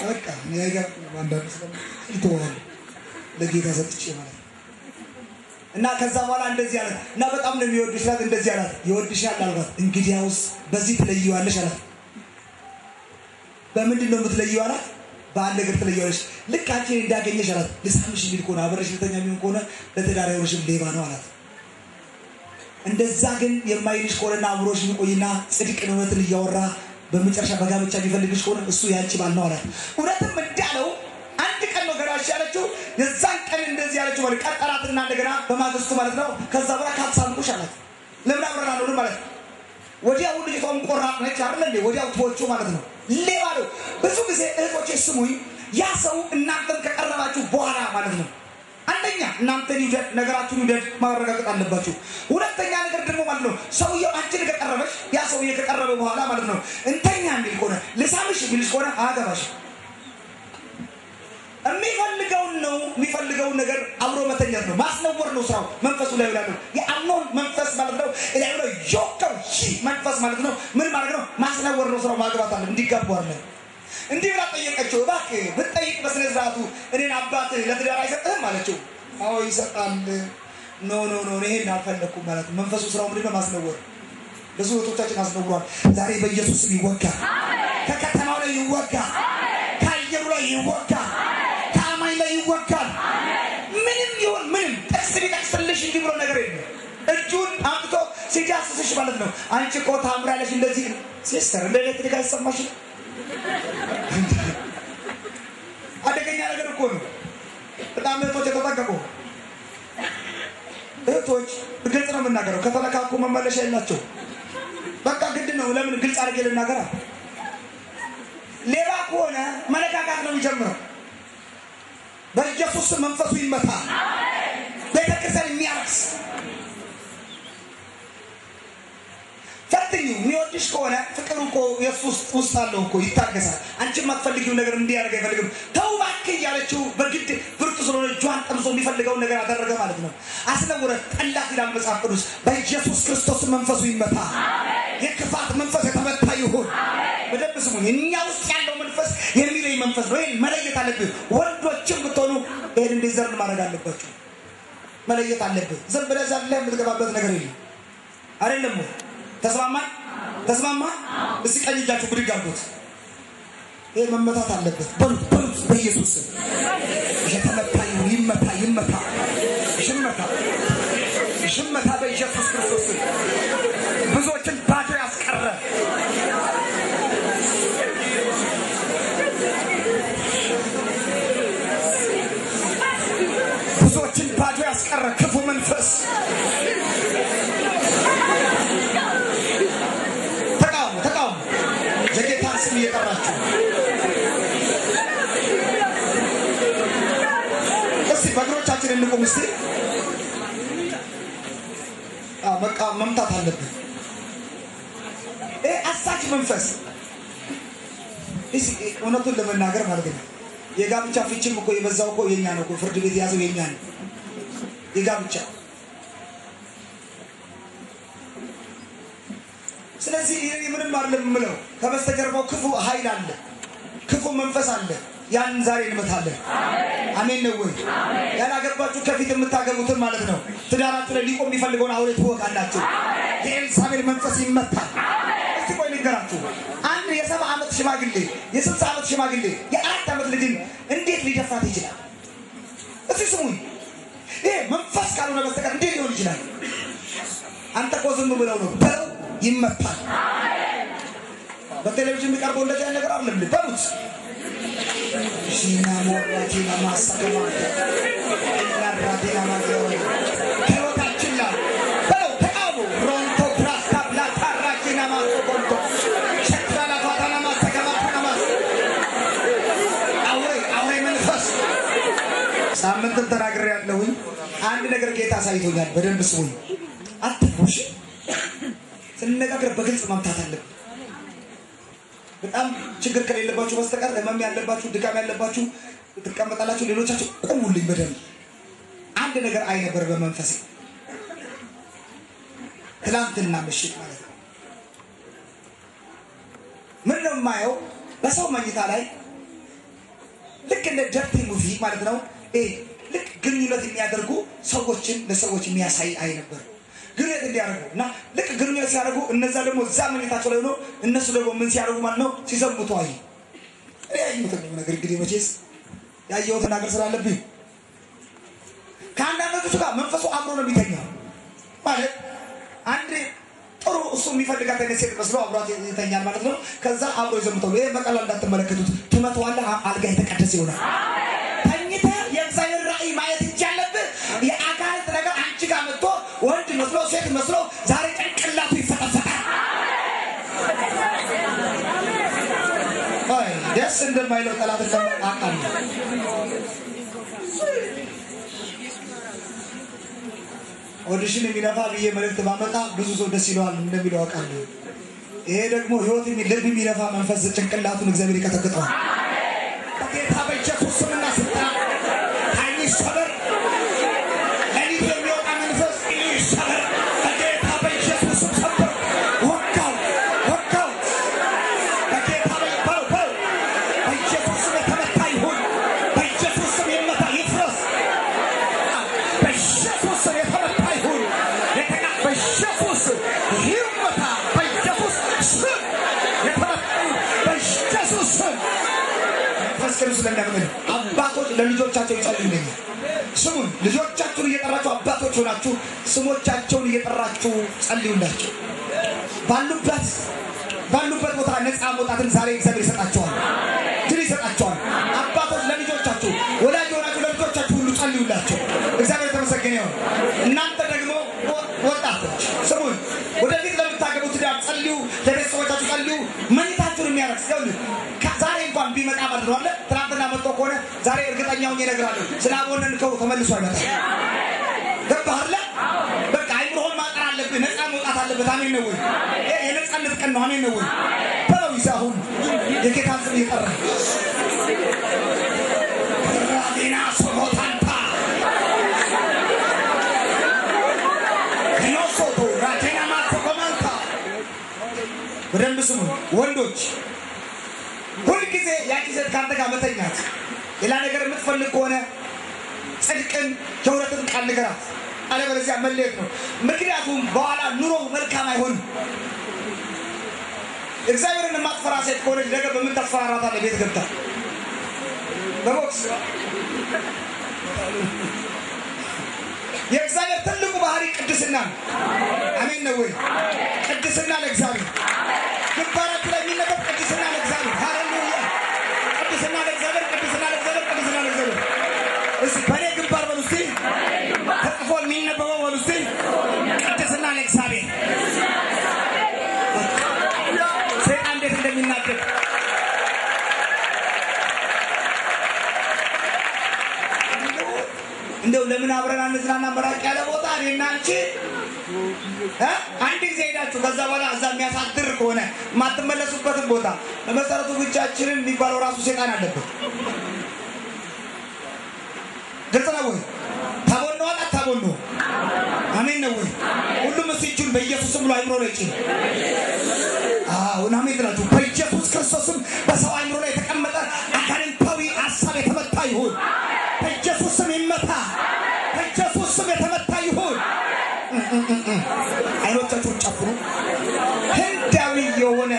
በቃ ነይጋ ማንዳስ ይተዋል ለጌታ ሰጥቼ ማለት እና ከዛ በኋላ እንደዚህ አለ እና በጣም ነው የሚወድሽ ማለት እንደዚህ አለ ይወድሻል አልባት እንግዲያውስ በዚህ ትለይዋለሽ አለ በምንድን ነው የምትለይው አላት ባለ ነገር ትለይዋለሽ ልክ አንቺ እንዳገኘሽ አላት ለሳምሽ ቢል ኮና አብረሽ ልተኛ ቢሆን ኮና ለተዳራ ይወርሽም ሌባ ነው አላት እንደዛ ግን የማይልሽ ኮረና አብሮሽ ይቆይና ጽድቅ ነውነትን እያወራ በመጨረሻ በጋብቻ ቢፈልግሽ ኮነ እሱ ያንቺ ባል ነው አላት ሁለቱም እንዳለው አንድ ቀን ነው ገራሽ ያለችው የዛን ቀን እንደዚህ ያለችው ማለት ቀጠራትና እንደገና በማግስቱ ማለት ነው ከዛ በኋላ ካሳምኩሽ አላት ለምን አብረና ነው ማለት ወዲያው ልጅቷም ቆራጥ ነች አይደል እንዴ ወዲያው ተወቹ ማለት ነው ሌባ ነው ብዙ ጊዜ እህቶቼ ስሙኝ ያ ሰው እናንተን ከቀረባችሁ በኋላ ማለት ነው አንደኛ እናንተን ይወድ ነገራችሁን ይወድ ማረጋገጥ አለባችሁ ሁለተኛ ነገር ደግሞ ማለት ነው ሰውየው አንቺን ከቀረበሽ ያ ሰውዬ ከቀረበ በኋላ ማለት ነው እንተኛ እንዴ ቆነ ለሳምሽ ቢልሽ ቆነ አገባሽ የሚፈልገው ነገር አብሮ መተኛት ነው ማስነወር ነው ስራው መንፈሱ ላይ ያለው የአምኖን መንፈስ ማለት ነው ላይ ነው ጆከው መንፈስ ማለት ነው ምን ማለት ነው ማስነወር ነው ስራው ማግባት አለ እንዲጋቡ አለ እንዲህ ብላ ጠየቀችው እባክህ ብትጠይቅ በስነ ስርዓቱ እኔን አባትህ ለትዳር አይሰጥህም አለችው አዎ ይሰጣል ኖ ይሄን አልፈለኩም ማለት ነው መንፈሱ ስራው ምንድነው ማስነወር ብዙ ወጣቶችን አስነውሯል ዛሬ በኢየሱስ ስም ይወጋ ከከተማው ላይ ይወጋ ከአየሩ ላይ ይወጋ ከአማኝ ላይ ይወጋ ምንም ይሁን ምንም ተስሪታስልሽ እንጂ ብሎ ነገር የለም እጁን አምጥቶ ሲጃስስሽ ማለት ነው አንቺ እኮ ታምራለሽ እንደዚህ ሲስተር እንደለት ድጋ ይሰማሽ አደገኛ ነገር እኮ ነው በጣም እህቶች ግልጽ ነው የምናገረው ከተለካኩ መመለሻ የላቸው በቃ ግድ ነው ለምን ግልጽ አድርጌ ልናገራ ሌባ ከሆነ መለካካት ነው የሚጀምረው በኢየሱስ መንፈሱ ይመታ ቤተክርስቲያን የሚያርስ ፈትኙ የሚወድሽ ከሆነ ፍቅሩ እኮ ኢየሱስ ውስጥ አለው እኮ ይታገሳል አንቺ ማትፈልጊው ነገር እንዲያደርግ አይፈልግም ተው እባክህ እያለችው በግድ ብርቱ ስለሆነ ጇን ጠምዞ የሚፈልገውን ነገር አደረገ ማለት ነው አስነውረ ጠላት ይላል መጽሐፍ ቅዱስ በኢየሱስ ክርስቶስ መንፈሱ ይመታ የክፋት መንፈስ የተመታ ይሁን በደንብ ስሙኝ እኛ ውስጥ ያለው መንፈስ የሚለይ መንፈስ ነው ይሄን መለየት አለብህ ወንዶችም ብትሆኑ ይሄን እንዲዘርን ማድረግ አለባችሁ መለየት አለብህ ዝም ብለህ ዛለ የምትገባበት ነገር የለም አይደለም ተስማማ እስቲ ቀኝ እጃችሁ ብድግ አድርጉት ይሄ መመታት አለበት በሉት በኢየሱስ ስም የተመታ ይመታ ሽመታ በኢየሱስ ክርስቶስ ስም ብዙዎችን ባዶ ያስቀረ ብዙዎችን ባዶ ያስቀረ ክፉ መንፈስ የጌታን ስም እየጠራችሁ እስቲ በእግሮቻችን እንቆም እስቲ በቃ መምታት አለብን አሳች መንፈስ እስቲ እውነቱን ለመናገር ማለት ነው የጋብቻ ፍቺም እኮ የበዛው እኮ የኛ ነው እኮ ፍርድ ቤት ያዘው የኛ ነው የጋብቻ ስለዚህ ይሄ ምንም አይደለም ምለው ከበስተጀርባው ክፉ ኃይል አለ ክፉ መንፈስ አለ ያን ዛሬ እንመታለን አሜን ነው ወይ ያላገባችሁ ከፊት የምታገቡትን ማለት ነው ትዳራችሁ ላይ ሊቆም የሚፈልገውን አውሬ ትወጋላችሁ የኤልሳቤል መንፈስ ይመታል እስቲ ቆይ ልንገራችሁ አንድ የ7 ዓመት ሽማግሌ የ60 ዓመት ሽማግሌ የ4 ዓመት ልጅ እንዴት ሊደፍራት ይችላል እስቲ ስሙኝ ይሄ መንፈስ ካልሆነ በስተቀር እንዴት ሊሆን ይችላል አንተ እኮ ዝም ብለው ነው በለው ይመታል በቴሌቪዥን የሚቀርበው እንደዚህ አይነት ነገር አይደለም ልበሉት ሲናሞራቲና ማሰከማ ራራቲና ማገው ከወታችን ላይ በለው ተቃቡ ሮንቶ ፕራስታ ፕላታራቲና ማሰኮንቶ ሸክራላ ፋታና ማሰከማ ተናማስ አውሬ መንፈስ ሳምንት ተናግሬ ያለሁኝ አንድ ነገር ጌታ ሳይቶኛል በደንብ ስሙኝ አትፉሽ ስንነጋገር በግልጽ ማምታት አለብን በጣም ችግር ከሌለባችሁ በስተቀር ህመም ያለባችሁ ድካም ያለባችሁ ተቀመጣላችሁ ሌሎቻችሁ ቆሙልኝ በደንብ አንድ ነገር አይ ነበር በመንፈስ ትላንትና ምሽት ማለት ነው ምን ነው ማየው በሰው መኝታ ላይ ልክ እንደ ጀርቲ ሙቪ ማለት ነው ልክ ግንኙነት የሚያደርጉ ሰዎችን ለሰዎች የሚያሳይ አይ ነበር ግንኙነት እንዲያደርጉና ልክ ግንኙነት ሲያደርጉ እነዛ ደግሞ እዛ መኝታቸው ላይ ነው እነሱ ደግሞ ምን ሲያደርጉ ማለት ነው ሲዘምቱ አይ ያየሁት ነገር እንግዲህ መቼስ ያየሁት ነገር ስላለብኝ ከአንዳንዶቹ ጋር መንፈሱ አብሮ ነው የሚተኛው ማለት አንድ ጥሩ እሱ የሚፈልጋት አይነት ሴት መስሎ አብሯት ይተኛል ማለት ነው ከዛ አብሮ ይዘምታሉ ይሄ በቀላል እንዳትመለከቱት ትመጣዋለህ አልጋ የተቀደሰ ይሆናል ተኝተ የእግዚአብሔር ራእይ ማየት ይቻላልብህ የአካል ነገር አንቺ ጋር መጥቶ ወንድ መስሎ ሴት መስሎ ዛሬ ጭንቅላቱ ይፈተፈታል አይ ደስ እንደማይለው ጠላት አቃል ወዲሽን የሚነፋ ብዬ መልእክት ባመጣ ብዙ ሰው ደስ ይለዋል እንደሚለው አቃለሁ ይሄ ደግሞ ህይወት ልብ የሚነፋ መንፈስ ጭንቅላቱን እግዚአብሔር ይቀጠቅጠዋል በጌታ በኢየሱስ ስምና ስልጣን ኃይል ይሰበር ለሊት የሚወጣ መንፈስ ይሰበር በጌታ በኢየሱስ ስም ሰበር ወጋው በጌታ በኢየሱስ ስም የተመታ ይሁን በኢየሱስ ስም የመታ ይፍረስ በኢየሱስ ስም የተመታ እግዚአብሔር ስለሚያምን አባቶች ለልጆቻቸው ይጸልዩልኝ ስሙን ልጆቻችሁን እየጠራችሁ አባቶች ሆናችሁ ስሞቻቸውን እየጠራችሁ ጸልዩላችሁ ባሉበት ቦታ ነፃ መውጣትን ዛሬ እግዚአብሔር ይሰጣቸዋል ድል ይሰጣቸዋል አባቶች ለልጆቻችሁ ወላጅ ሆናችሁ ለልጆቻችሁ ሁሉ ጸልዩላችሁ እግዚአብሔር ተመሰገነ ይሁን እናንተ ደግሞ ወጣቶች ስሙን ወደፊት ለምታገቡት ዳር ጸልዩ ለቤተሰቦቻችሁ ጸልዩ መኝታችሁን የሚያረክስ ይሁን ዛሬ እንኳን ቢመጣ ማለት ነው አለ ትናንትና መጥቶ ከሆነ ዛሬ እርግጠኛውን ይነግራሉ ስላቦነንከው ተመልሶ አይመጣም ገባህላ በቃ አይምሮህን ማቀር አለብህ ነፃ መውጣት አለበት አሜን ነው ወይ የነፃነት ቀን ነው አሜን ነው ወይ ተው ይሳሁን የጌታን ስም ይጠራ ራዲና ሶሞታንታ ኖሶቶ ራዲና ማሶኮማንታ በደንብ ስሙ ወንዶች ሁልጊዜ ያቂዘት ካንተ ጋር መተኛት ሌላ ነገር የምትፈልግ ከሆነ ጽድቅን ጀውረትን ቃል ንገራት አለበለዚያ መለየት ነው ምክንያቱም በኋላ ኑሮ መልካም አይሆንም እግዚአብሔርን ማጥፈራ ሴት ከሆነ ነገ በምን ተፈራራታለህ ቤት ገብታ በቦክስ የእግዚአብሔር ትልቁ ባህሪ ቅድስና አሜን ነው ወይ ቅድስና ለእግዚአብሔር ግንባራችሁ ላይ የሚነበብ ቅድስና ለእግዚአብሔር ሃሌሉያ ቅድስና ለእግዚአብሔር ቅድስና ለእግዚአብሔር ቅድስና ለእግዚአብሔር እስቲ በኔ ግንባር በሉስቲ ተጽፎ የሚነበበው በሉስቲ ቅድስና ለእግዚአብሔር ሰይጣን እንዴት እንደሚናደድ እንደው ለምን አብረን አንዝናና መራቅ ያለ ቦታ እኔና አንቺ አንድ ጊዜ ሄዳችሁ ከዛ በኋላ እዛ የሚያሳድር ከሆነ ማትመለሱበትን ቦታ በመሰረቱ ብቻችንን የሚባለው ራሱ ሰይጣን አለበት ግልጽ ነው ወይ ታቦኖ አታቦኖ አሜን ነው ወይ ሁሉም ሲጁን በኢየሱስ ስም ላይ አይምሮ ላይ ይጭን አሜን ትላችሁ በኢየሱስ ክርስቶስም በሰው አይምሮ ላይ የተቀመጠ አካንንታዊ ሐሳብ የተመታ ይሁን በኢየሱስ ስም ይመታ በኢየሱስ ስም የተመታ ይሁን አይኖቻችሁ ጨፍኑ ህንዳዊ የሆነ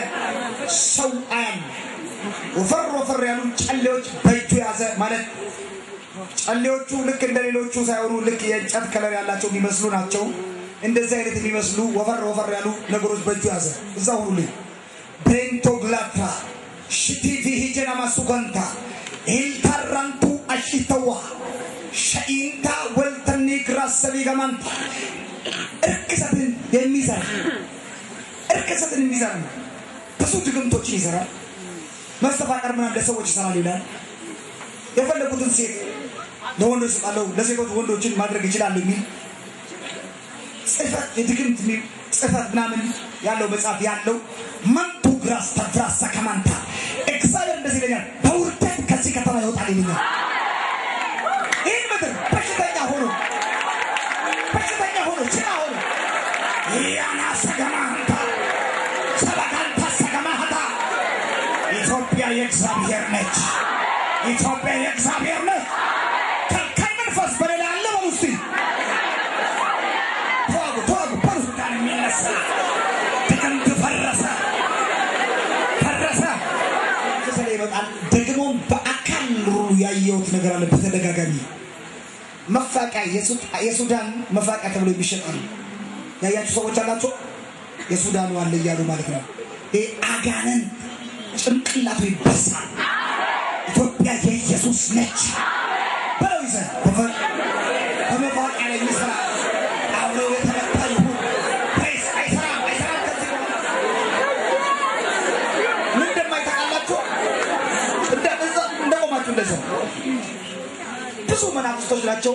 ሰው አያም ወፈር ያሉ ጨሌዎች በእጁ ያዘ ማለት ጨሌዎቹ ልክ እንደሌሎቹ ሳይሆኑ ልክ የእንጨት ከለር ያላቸው የሚመስሉ ናቸው እንደዚህ አይነት የሚመስሉ ወፈር ያሉ ነገሮች በእጁ ያዘ እዛው ሁሉ ብሬንቶ ግላታ ሽቲቪ ሂጀና ማሱጋንታ ኢልታራንቱ አሽተዋ ሸኢንታ ወልተኒ ግራሰቢ ገማንታ እርክሰትን የሚዘራ ብዙ ድግምቶችን ይዘራል መስተፋቀር ምን እንደ ሰዎች ይሰራል ይላል የፈለጉትን ሴት ለወንዶች ሰጣለው ለሴቶች ወንዶችን ማድረግ ይችላል የሚል ጽፈት የድግምት ጽፈት ምናምን ያለው መጽሐፍ ያለው መንቱ ግራስ ተፍራሳ ከማንታ እግዚአብሔር እንደዚህ ይለኛል በውርደት ከዚህ ከተማ ይወጣል ይለኛል ይህን ምድር በሽተኛ ሆኖ ችና ሆኖ ያና ሰገማንታ ሰባካንታ ሰገማህታ ኢትዮጵያ የእግዚአብሔር ነች ኢትዮጵያ የእግዚአብሔር ነች ከልካይ መንፈስ በሌላ አለ በሉስቲ ተዋጉ በሩዳን የሚነሳ ድግምት ፈረሰ ከሰለ ይመጣል ደግሞ በአካል ያየሁት ነገር አለ በተደጋጋሚ መፋቂያ የሱዳን መፋቂያ ተብሎ የሚሸጣል ያያችሁ ሰዎች አላችሁ የሱዳኑ አለ እያሉ ማለት ነው አጋነን ጭንቅላቱ ይበሳል ኢትዮጵያ የኢየሱስ ነች በለውዘ በመፋቂያ ላይ ይሰራ አብሮ የተመታ ይሁን አይሰራም ከዚህ ምን እንደማይታቃላችሁ እንደቆማችሁ እንደዚህ ብዙ መናፍስቶች ናቸው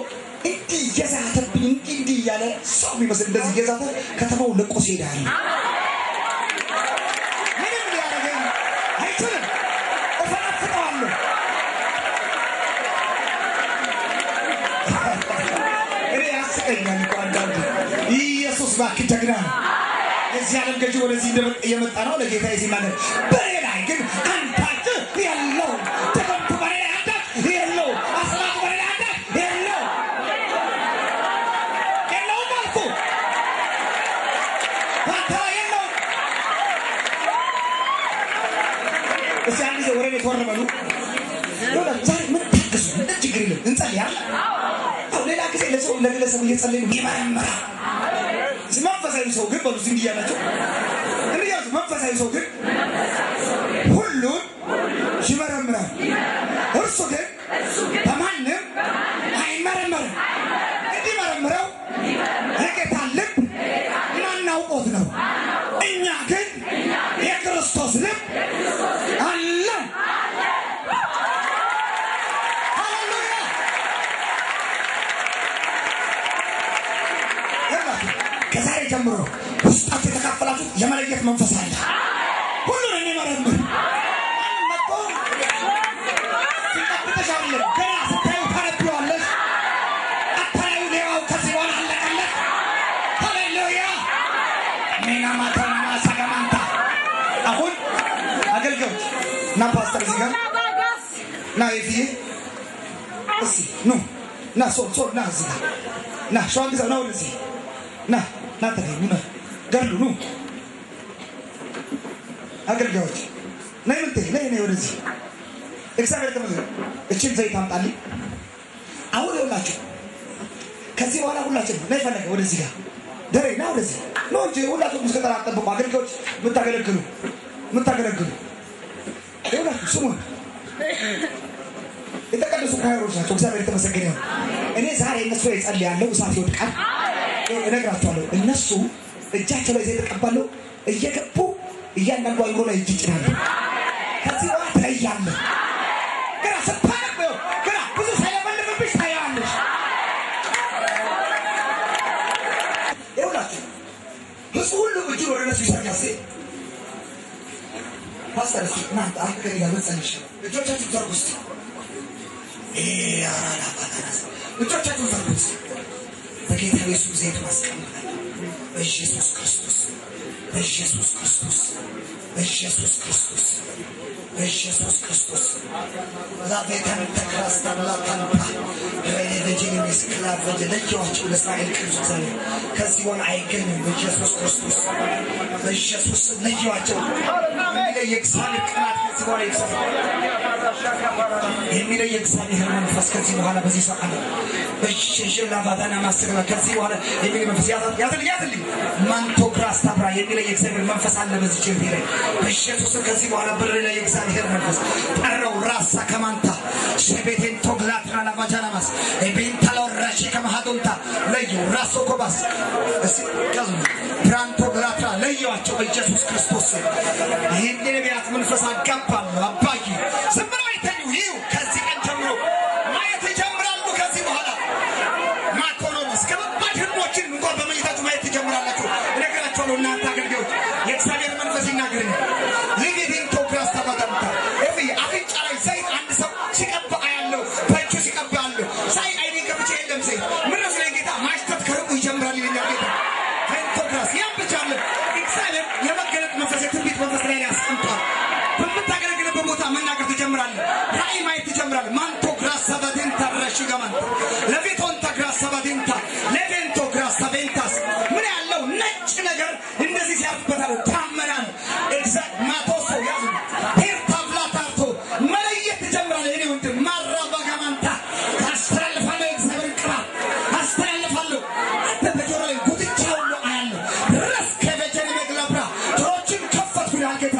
እንዲህ የዛተብኝ እንዲህ ያለ ሰው የሚመስል እንደዚህ የዛተ ከተማው ለቆ ሲሄዳል ምንም ሊያደርገኝ አይችልም እፈናፍጠዋለሁ እኔ ያስቀኛል እኮ አንዳንዴ ኢየሱስ እባክህ ጀግና ነው የዚህ ዓለም ገዢ ወደዚህ እየመጣ ነው ለጌታ ሲናገር በኔ ላይ ግን አንዳች የለው ተቀምጡ በኔ ላይ አንዳች የለው አስራት በኔ ላይ አንዳች የለው ማልኩ ባታ የለው እስቲ አንድ ጊዜ ወሬ ተወረበሉ ወላ ዛሬ ምን ታገሱ እንድትግሪ ነው እንጸልያለን ሌላ ጊዜ ለሰው ለግለሰብ እየጸለይን ይመረምራ መንፈሳዊ ሰው ግን በሉ ዝም ይያላችሁ እንዴት መንፈሳዊ ሰው ግን ሁሉን ይመረምራል እርሱ ግን በማንም አይመረምርም እንዲመረምረው ለጌታ ልብ ማናውቆት ነው እኛ ግን የክርስቶስ ልብ አለ ሃሌሉያ ከዛሬ ጀምሮ ውስጣችሁ የተካፈላችሁ የመለየት መንፈስ አለ ሁሉን የሚመረምር na pastor ziga na evier aussi non na so na ziga na shwangiza na ulizi na tare nuna gardu nu aገልጋዮች ነይ ወደዚህ እግዚአብሔር ተመልከቱ እቺን ዘይት አምጣልኝ አሁን ይውላችሁ ከዚህ በኋላ ሁላችን ነይ ፈለገ ወደዚህ ጋር ደሬ ና ወደዚህ ነው እንጂ ሁላችሁ መስከተራ አጠብቁ አገልጋዮች ምታገለግሉ ይውላችሁ ስሙ የተቀደሱ ካህሮች ናቸው እግዚአብሔር የተመሰገነ ነው እኔ ዛሬ እነሱ ይጸልያለሁ እሳት ይወድቃል እነግራቸዋለሁ እነሱ እጃቸው ላይ ዘይት ተቀባሉ እየገቡ እያንዳንዱ አይሮ ላይ ይጭናሉ ከዚህ በኋላ ተያያለ ግራ ስታነበው ግራ ብዙ ሳይለፈልፍብሽ ታያለሽ ይውላችሁ ብዙ ሁሉ እጁ ወደ እነሱ ይሳያሴ ፓስተር እናንተ አከለ ያበጸንሽ እጆቻችሁ ዘርጉስ አራላ ባታናስ እጆቻችሁ ዘርጉስ በጌታ ኢየሱስ ዘይት ማስቀመጥ በኢየሱስ ክርስቶስ በኢየሱስ ክርስቶስ በኢየሱስ ክርስቶስ በኢየሱስ ክርስቶስ ዛቤታን ተክራስታ ብላታንታ በሌለጂን መስክላፍ ወደለቻቸው ለእስራኤል ቅዱስ ዘመን ከዚህ ወን አይገኝም በኢየሱስ ክርስቶስ በኢየሱስ ለያቸው የእግዚአብሔር ቅናት ከዚህ በኋላ ይሰፋል የሚለው የእግዚአብሔር መንፈስ ከዚህ በኋላ በዚህ ሰዓት በኢየሱስ ላባዳና ማስተግባ ከዚህ በኋላ የሚለው መንፈስ ያዝልኝ ማንቶ ክራስታብራ የሚለው የእግዚአብሔር መንፈስ አለ በዚህ ጭንት ላይ በኢየሱስ ከዚህ በኋላ ብር ላይ የእግዚአብሔር መንፈስ ጠራው ራሳ ከማንታ ሸቤቴን ቶግላትና ላባጃናማስ ኤቤንታላው ራሺ ከማሃዶንታ ለዩ ራሶ ኮባስ እሺ ያዙ ብራንቶ ግላትራ ለዩዋቸው በኢየሱስ ክርስቶስ ይሄን የነቢያት መንፈስ አጋባሉ አባይ ዝምብሎ አይተኙ ይው ከዚህ ቀን ጀምሮ ማየት ይጀምራሉ ከዚህ በኋላ ማኮኖስ ከባድ ህልሞችን እንኳን በመኝታችሁ ማየት ይጀምራላችሁ እነግራችሁ ነው እናንተ አገልጋዮች የእግዚአብሔር መንፈስ ይናገርኝ ለጌቴን ቶክራስ ተባታምታ እፊ አፍንጫ ላይ ዘይት አንድ ሰው ሲቀባ ያለው በእጁ ሲቀባ ያለው ሳይ አይኔ ከብቻ የለም ዘይት ምን ነው ስለጌታ ማሽተት ከርቁ ይጀምራል ይለኛል ጌታ ቶክራስ ያብቻለ እግዚአብሔር የመገለጥ መንፈስ የትንቢት መንፈስ ላይ ያስቀምጣል በምታገለግልበት ቦታ መናገር ትጀምራለህ ራእይ ማየት ትጀምራለህ ማንቶ ግራስ ሰባዴንታ ረሽጋማንታ ለቤቶንታ ግራስ ሰባዴንታ ለቤንቶ ግራስ ሰቤንታስ ምን ያለው ነጭ ነገር እንደዚህ ሲያርፍበታል ታመናል እግዚአብሔር ማቶሶ ያዙ ሄርታብላታርቶ መለየት ትጀምራለህ እኔ ወንድም ማራባጋማንታ ታስተላልፋለህ እግዚአብሔር ቅባት አስተላልፋለሁ አንተ በጆሮ ላይ ጉትቻው ነው አያለሁ ረስ ከበጀን መግላብራ ጆሮችን ከፈትኩ ይላል ጌታ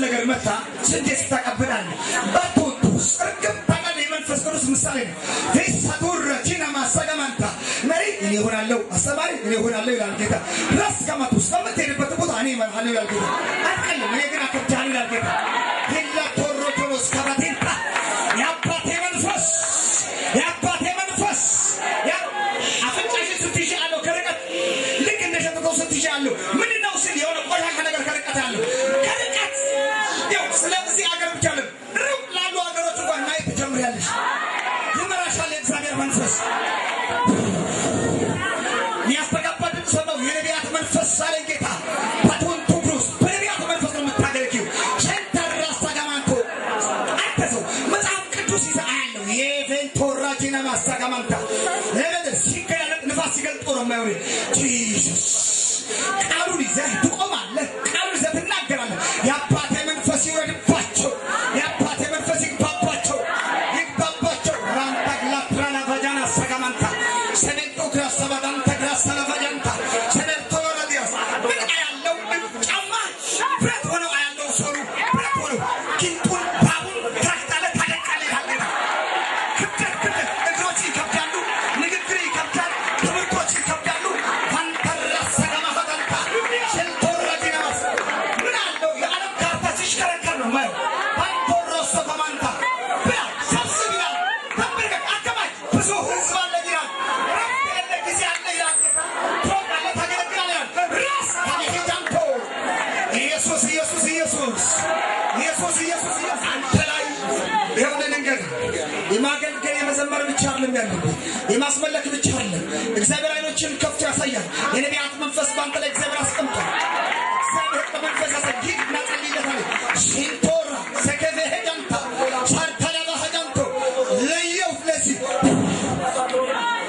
ነገር መጣ ስንዴስ ተቀበላል ባቶቱስ እርግብ ታቀደ የመንፈስ ቅዱስ ምሳሌ ነው ሄሳቱር ቲና ማሰጋማንታ መሪ እኔ ሆናለሁ አስተማሪ እኔ ሆናለሁ ይላል ጌታ ራስ ከመቱ ሰምተንበት ቦታ እኔ ማለት ይላል ጌታ አትቀልም እኔ ግን አከብቻለሁ ይላል ጌታ ሄላ ቶሮቶሎስ ካባቴንታ ያባቴ መንፈስ ያ አፍንጫሽ ስትይሽ አለው ከረቀት ልክ እንደሸጠው ስትይሽ አለው ምንድነው ሳለ ጌታ ፓቶን ቱብሩስ በነቢያት መንፈስ ነው የምታገለግለው ሸንተራስ ሳጋማንቶ አተሰው መጽሐፍ ቅዱስ ይዛያለው የቬንቶራጂና ማሳጋማንታ ለምን ሲገለጥ ንፋስ ሲገልጦ ነው የማይሆን ጂሰስ ቃሉን ይዘህ ትቆማለህ ቃሉን ይዘህ ትናገራለህ የአባቴ መንፈስ ይወርድባቸው የአባቴ መንፈስ ይግባባቸው ራንታ ግላትራና ቫጃና ሳጋማንታ ሰኔቶ ግራሰባዳን ተግራሰላ ቫጃንታ ሰኔቶ ረዲያስ ምን አያለው ጫማ ብረት ሆነው አያለው ሶሩ ብረት ሆነው ኪንቱን ባቡን ታክታለ ታደቃለ ያለና ክብደት እግሮች ይከብዳሉ ንግግር ይከብዳል ትምህርቶች ይከብዳሉ የማገልገል የመዘመር ብቻ አይደለም ያለው የማስመለክ ብቻ አይደለም እግዚአብሔር አይኖችን ከፍቶ ያሳያል የነቢያት መንፈስ ባንተ ላይ እግዚአብሔር አስቀምጧል እግዚአብሔር መንፈስ ያሳይህ እናጸልይለታል ሲንቶራ ሰከዘ ሄዳንታ ሳርታላ ሄዳንቶ ለየው ለዚህ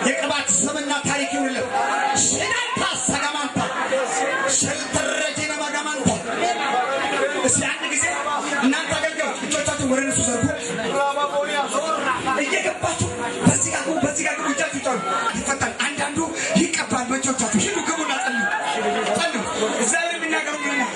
የቅባት ዘመንና ታሪክ ይሁንልህ ሲናታ ሳጋማንታ ሸልተረጂና ማጋማንታ እስቲ አንድ ጊዜ እናንተ አገልጋዮች እጆቻችሁን ወደ እነሱ ዘርጉ እየገባችሁ በዚህ ጋር እጃችሁ ጣሉ ይፈታል አንዳንዱ ይቀባል በእጆቻችሁ ሂዱ ግቡና ጸልዩ እግዚአብሔር የሚናገረው ምን ነው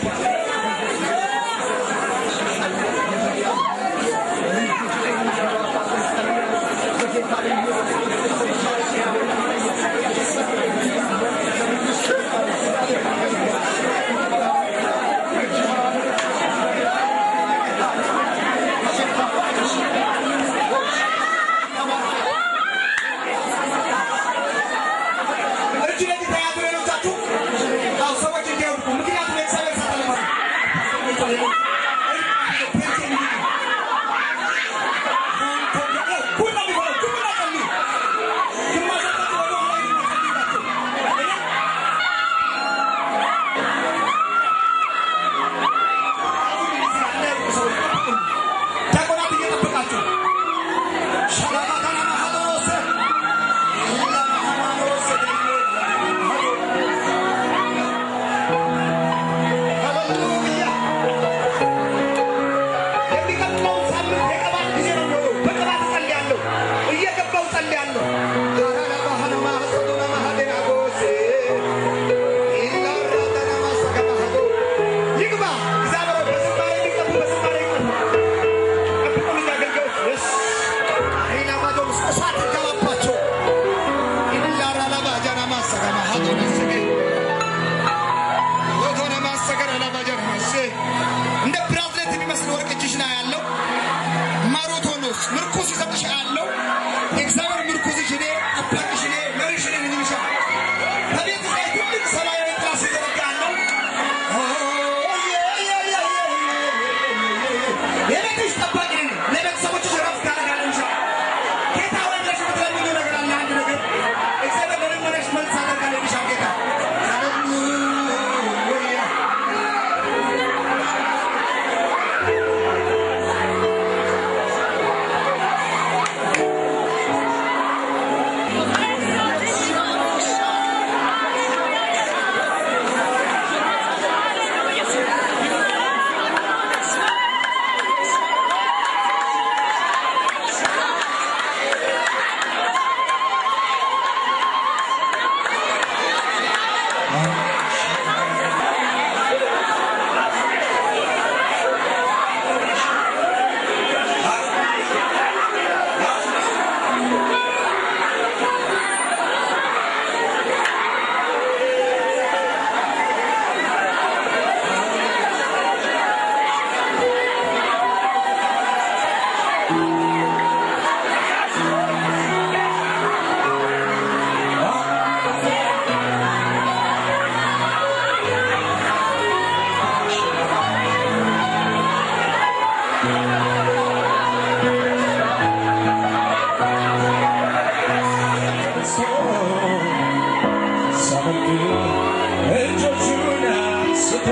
ሞልቶ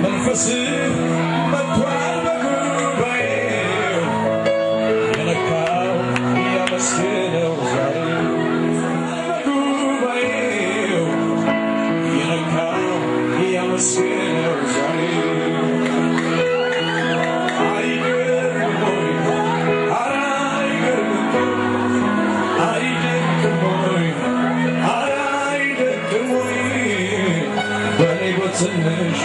መንፈስ መጥቷል በጉባኤው የነካው ያመስግነው ዛሬ በጉባኤው የነካው ያመስግነው ዛሬ ትንሽ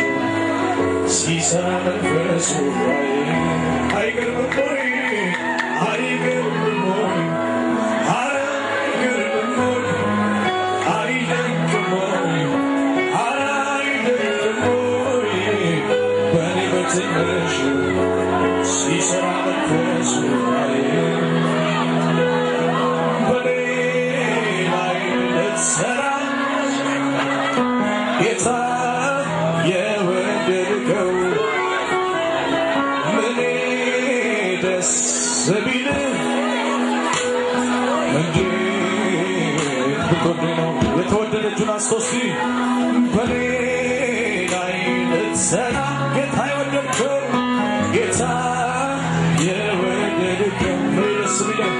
ሲሰራ መንፈሱ አይገርምም ወይ አይገርምም ወይ አይገርምም ወይ አይደንቅም ወይ አይደንቅም ወይ በእኔ በትንሹ ሲሰራ መንፈሱ በእኔ ላይ ልትሰራ ጌታ የተወደደችን አስቶሲ በኔ ላይ ልትሰራ ጌታ የወደድከው ጌታ የወደድከው ደስ ቢልህ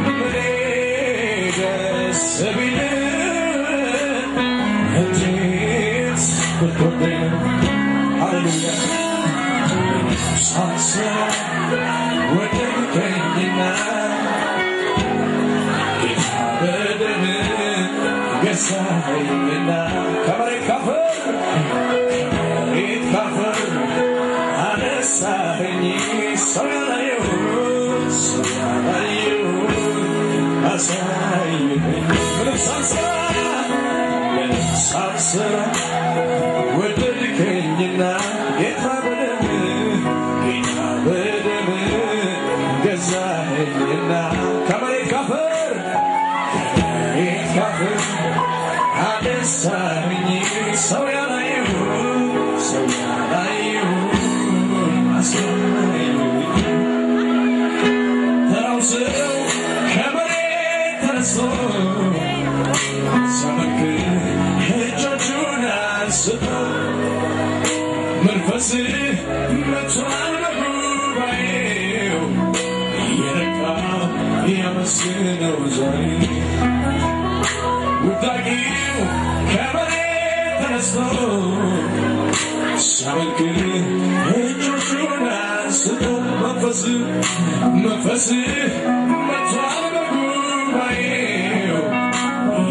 ምን ደስ ቢልህ እንዴት ብትወደኝ ሃሌሉያ ሳስበው ወደድከኝና ገሳኸኝና ከመሬት ካፈር አነሳኸኝ ሰው ያላየውን አሳየኸኝ ምንም ሳልሰራ ወደድከኝና ጌታ በደም ገዛኸኝና ከመሬት ካፈር አነሳኸኝ ሰው ያላየውን አስገኘኝ ተራው ሰው ከመሬት ተነስቶ ሲያመልክህ እጆቹን አንስቶ መንፈስህ መጥቷል በጉባኤው የነካው ያመስግነው ዛሬ ውዳቂው ከመሬት ተነስቶ ሲያመልክህ እጆቹን አንስቶ መንፈስህ መጥቷል በጉባኤው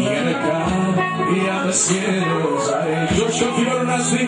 የነካው ያመስግነው ዛሬ እጆች ከፍ ይበሉና እስቲ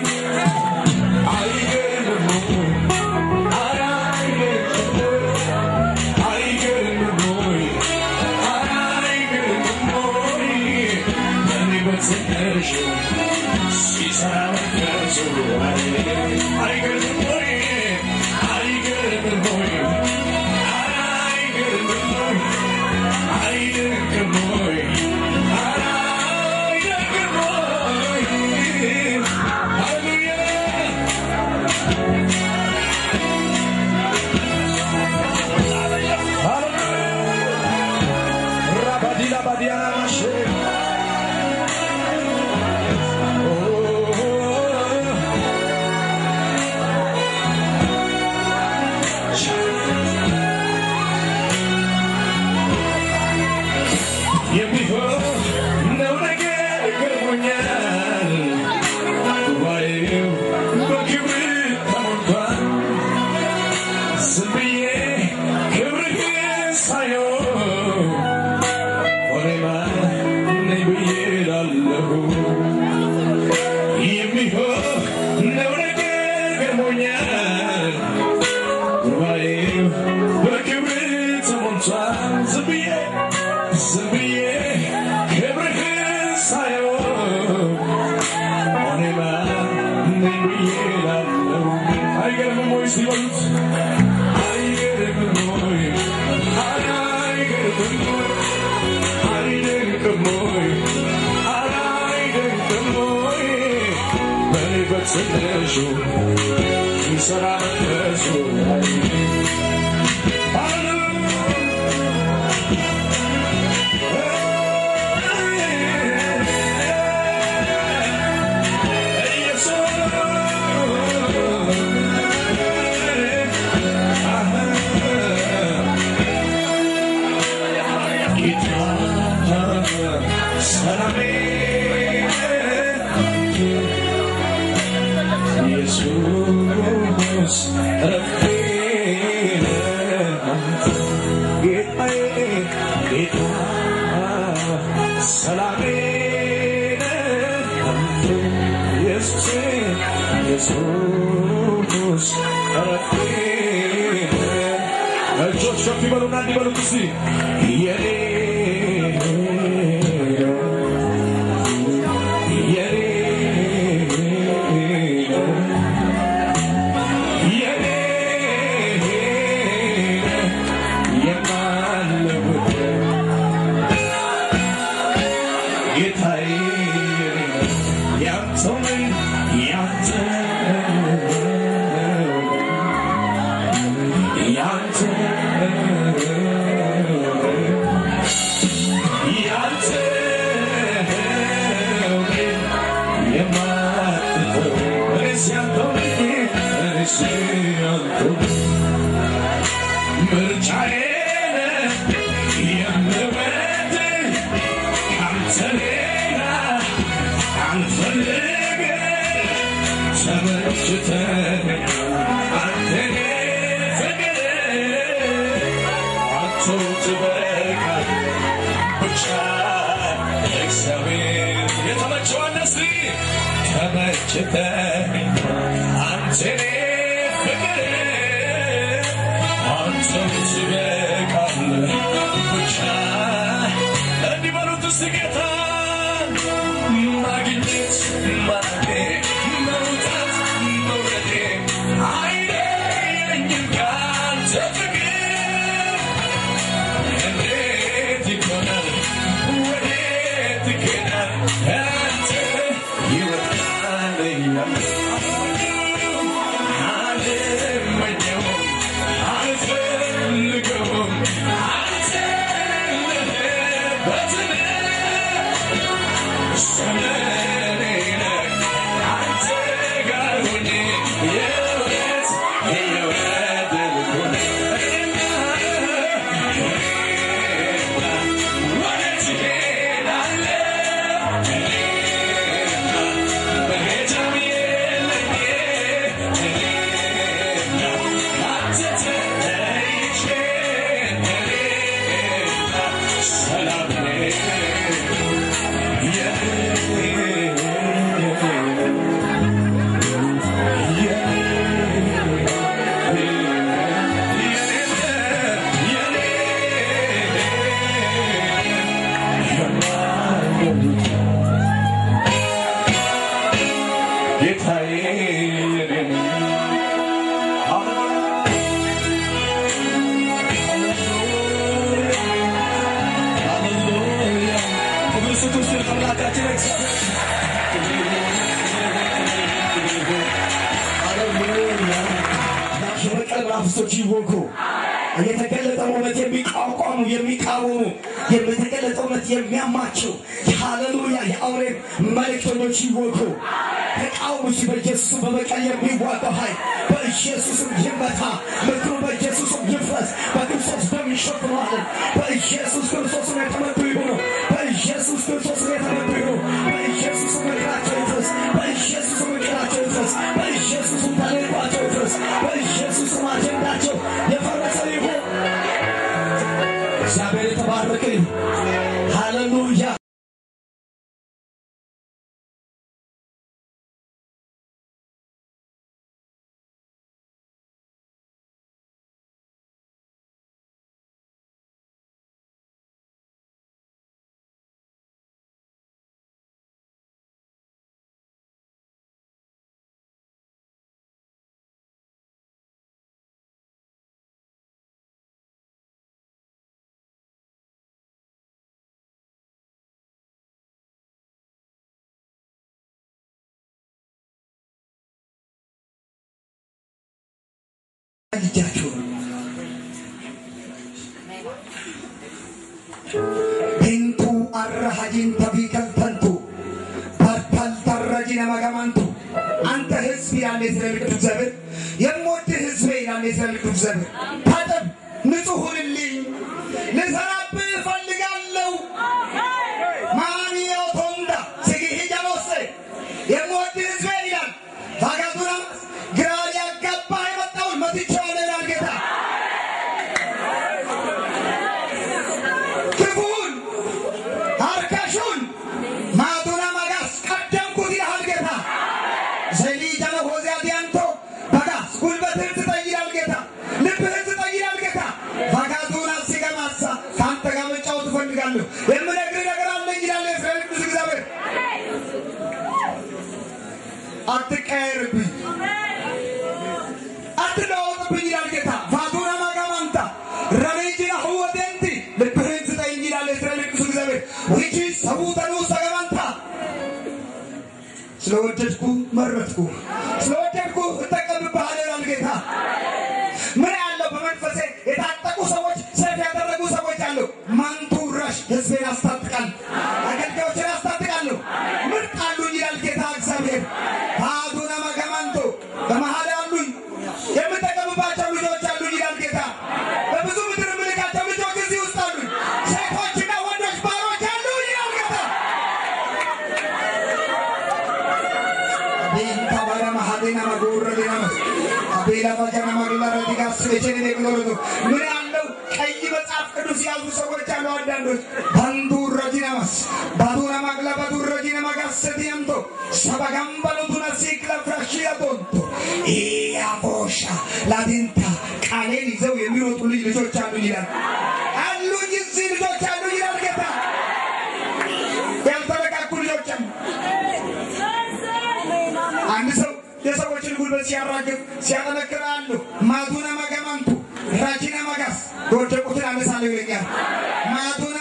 Bintu arrahajin tabikan tantu Parpal tarrajin amagamantu Anta hizbi yani Israel kutuzabir Yemmoti hizbi yani Israel kutuzabir Tatab nituhun li Lizarabbi falligallu Mani otonda Sigi hijamose Yemmoti hizbi yani Fagaduna Grali agabba አትቀየርብኝ አትለወጥብኝ ይላል ጌታ ባዶና ማጋማንታ ረሌጂና ሁወደንቲ ልብህን ስጠኝ ይላል እስራኤል ቅዱስ እግዚአብሔር ወይቺ ሰቡተኑ ሰገማንታ ስለወደድኩ መረጥኩ ስለወደድኩ እጠቀምብሃለሁ ይላል ጌታ ምን ያለው በመንፈሴ የታጠቁ ሰዎች ሰይፍ ያደረጉ ሰዎች አሉ ማንቱራሽ ህዝቤን አስታጥቃል አገልጋዮችን አስታጥቃሉ ምን ቃሉ ይላል ጌታ እግዚአብሔር ባዶና ማጋማንቶ በመሃል ያሉኝ የምጠቀምባቸው ልጆች አሉ ይላል ጌታ በብዙ ምድር ምልካቸው ልጆች እዚህ ውስጥ አሉ ሴቶችና ወንዶች ባሮች አሉ ይላል ጌታ ቤንታ ባላ ማሃዴና ማጎረዴና አቤላ ባጃና ማግላ ረዲጋስ ለቸኔ ለግሎዶ ምን ያለው ቀይ መጽሐፍ ቅዱስ ያዙ ሰዎች አሉ አንዳንዶች ባንዱር ረዲናማስ ባዱራ ማግላ ባዱር ረዲና ማጋሰቲያንቶ ሰባጋምባሉቱና ሲክላ ፍራሺያቶንቶ ኢያቦሻ ላዲንታ ቃሌን ይዘው የሚሮጡ ልጆች አሉ ይላል አሉ እዚህ ልጆች አሉ ይላል ጌታ ያልተረጋጉ ልጆች አሉ አንድ ሰው የሰዎችን ጉልበት ሲያራግፍ ሲያጠነክራሉ ማዱና ማጋማንቱ ራጂና ማጋስ ወደቁትን አነሳለሁ ይለኛል ማዱና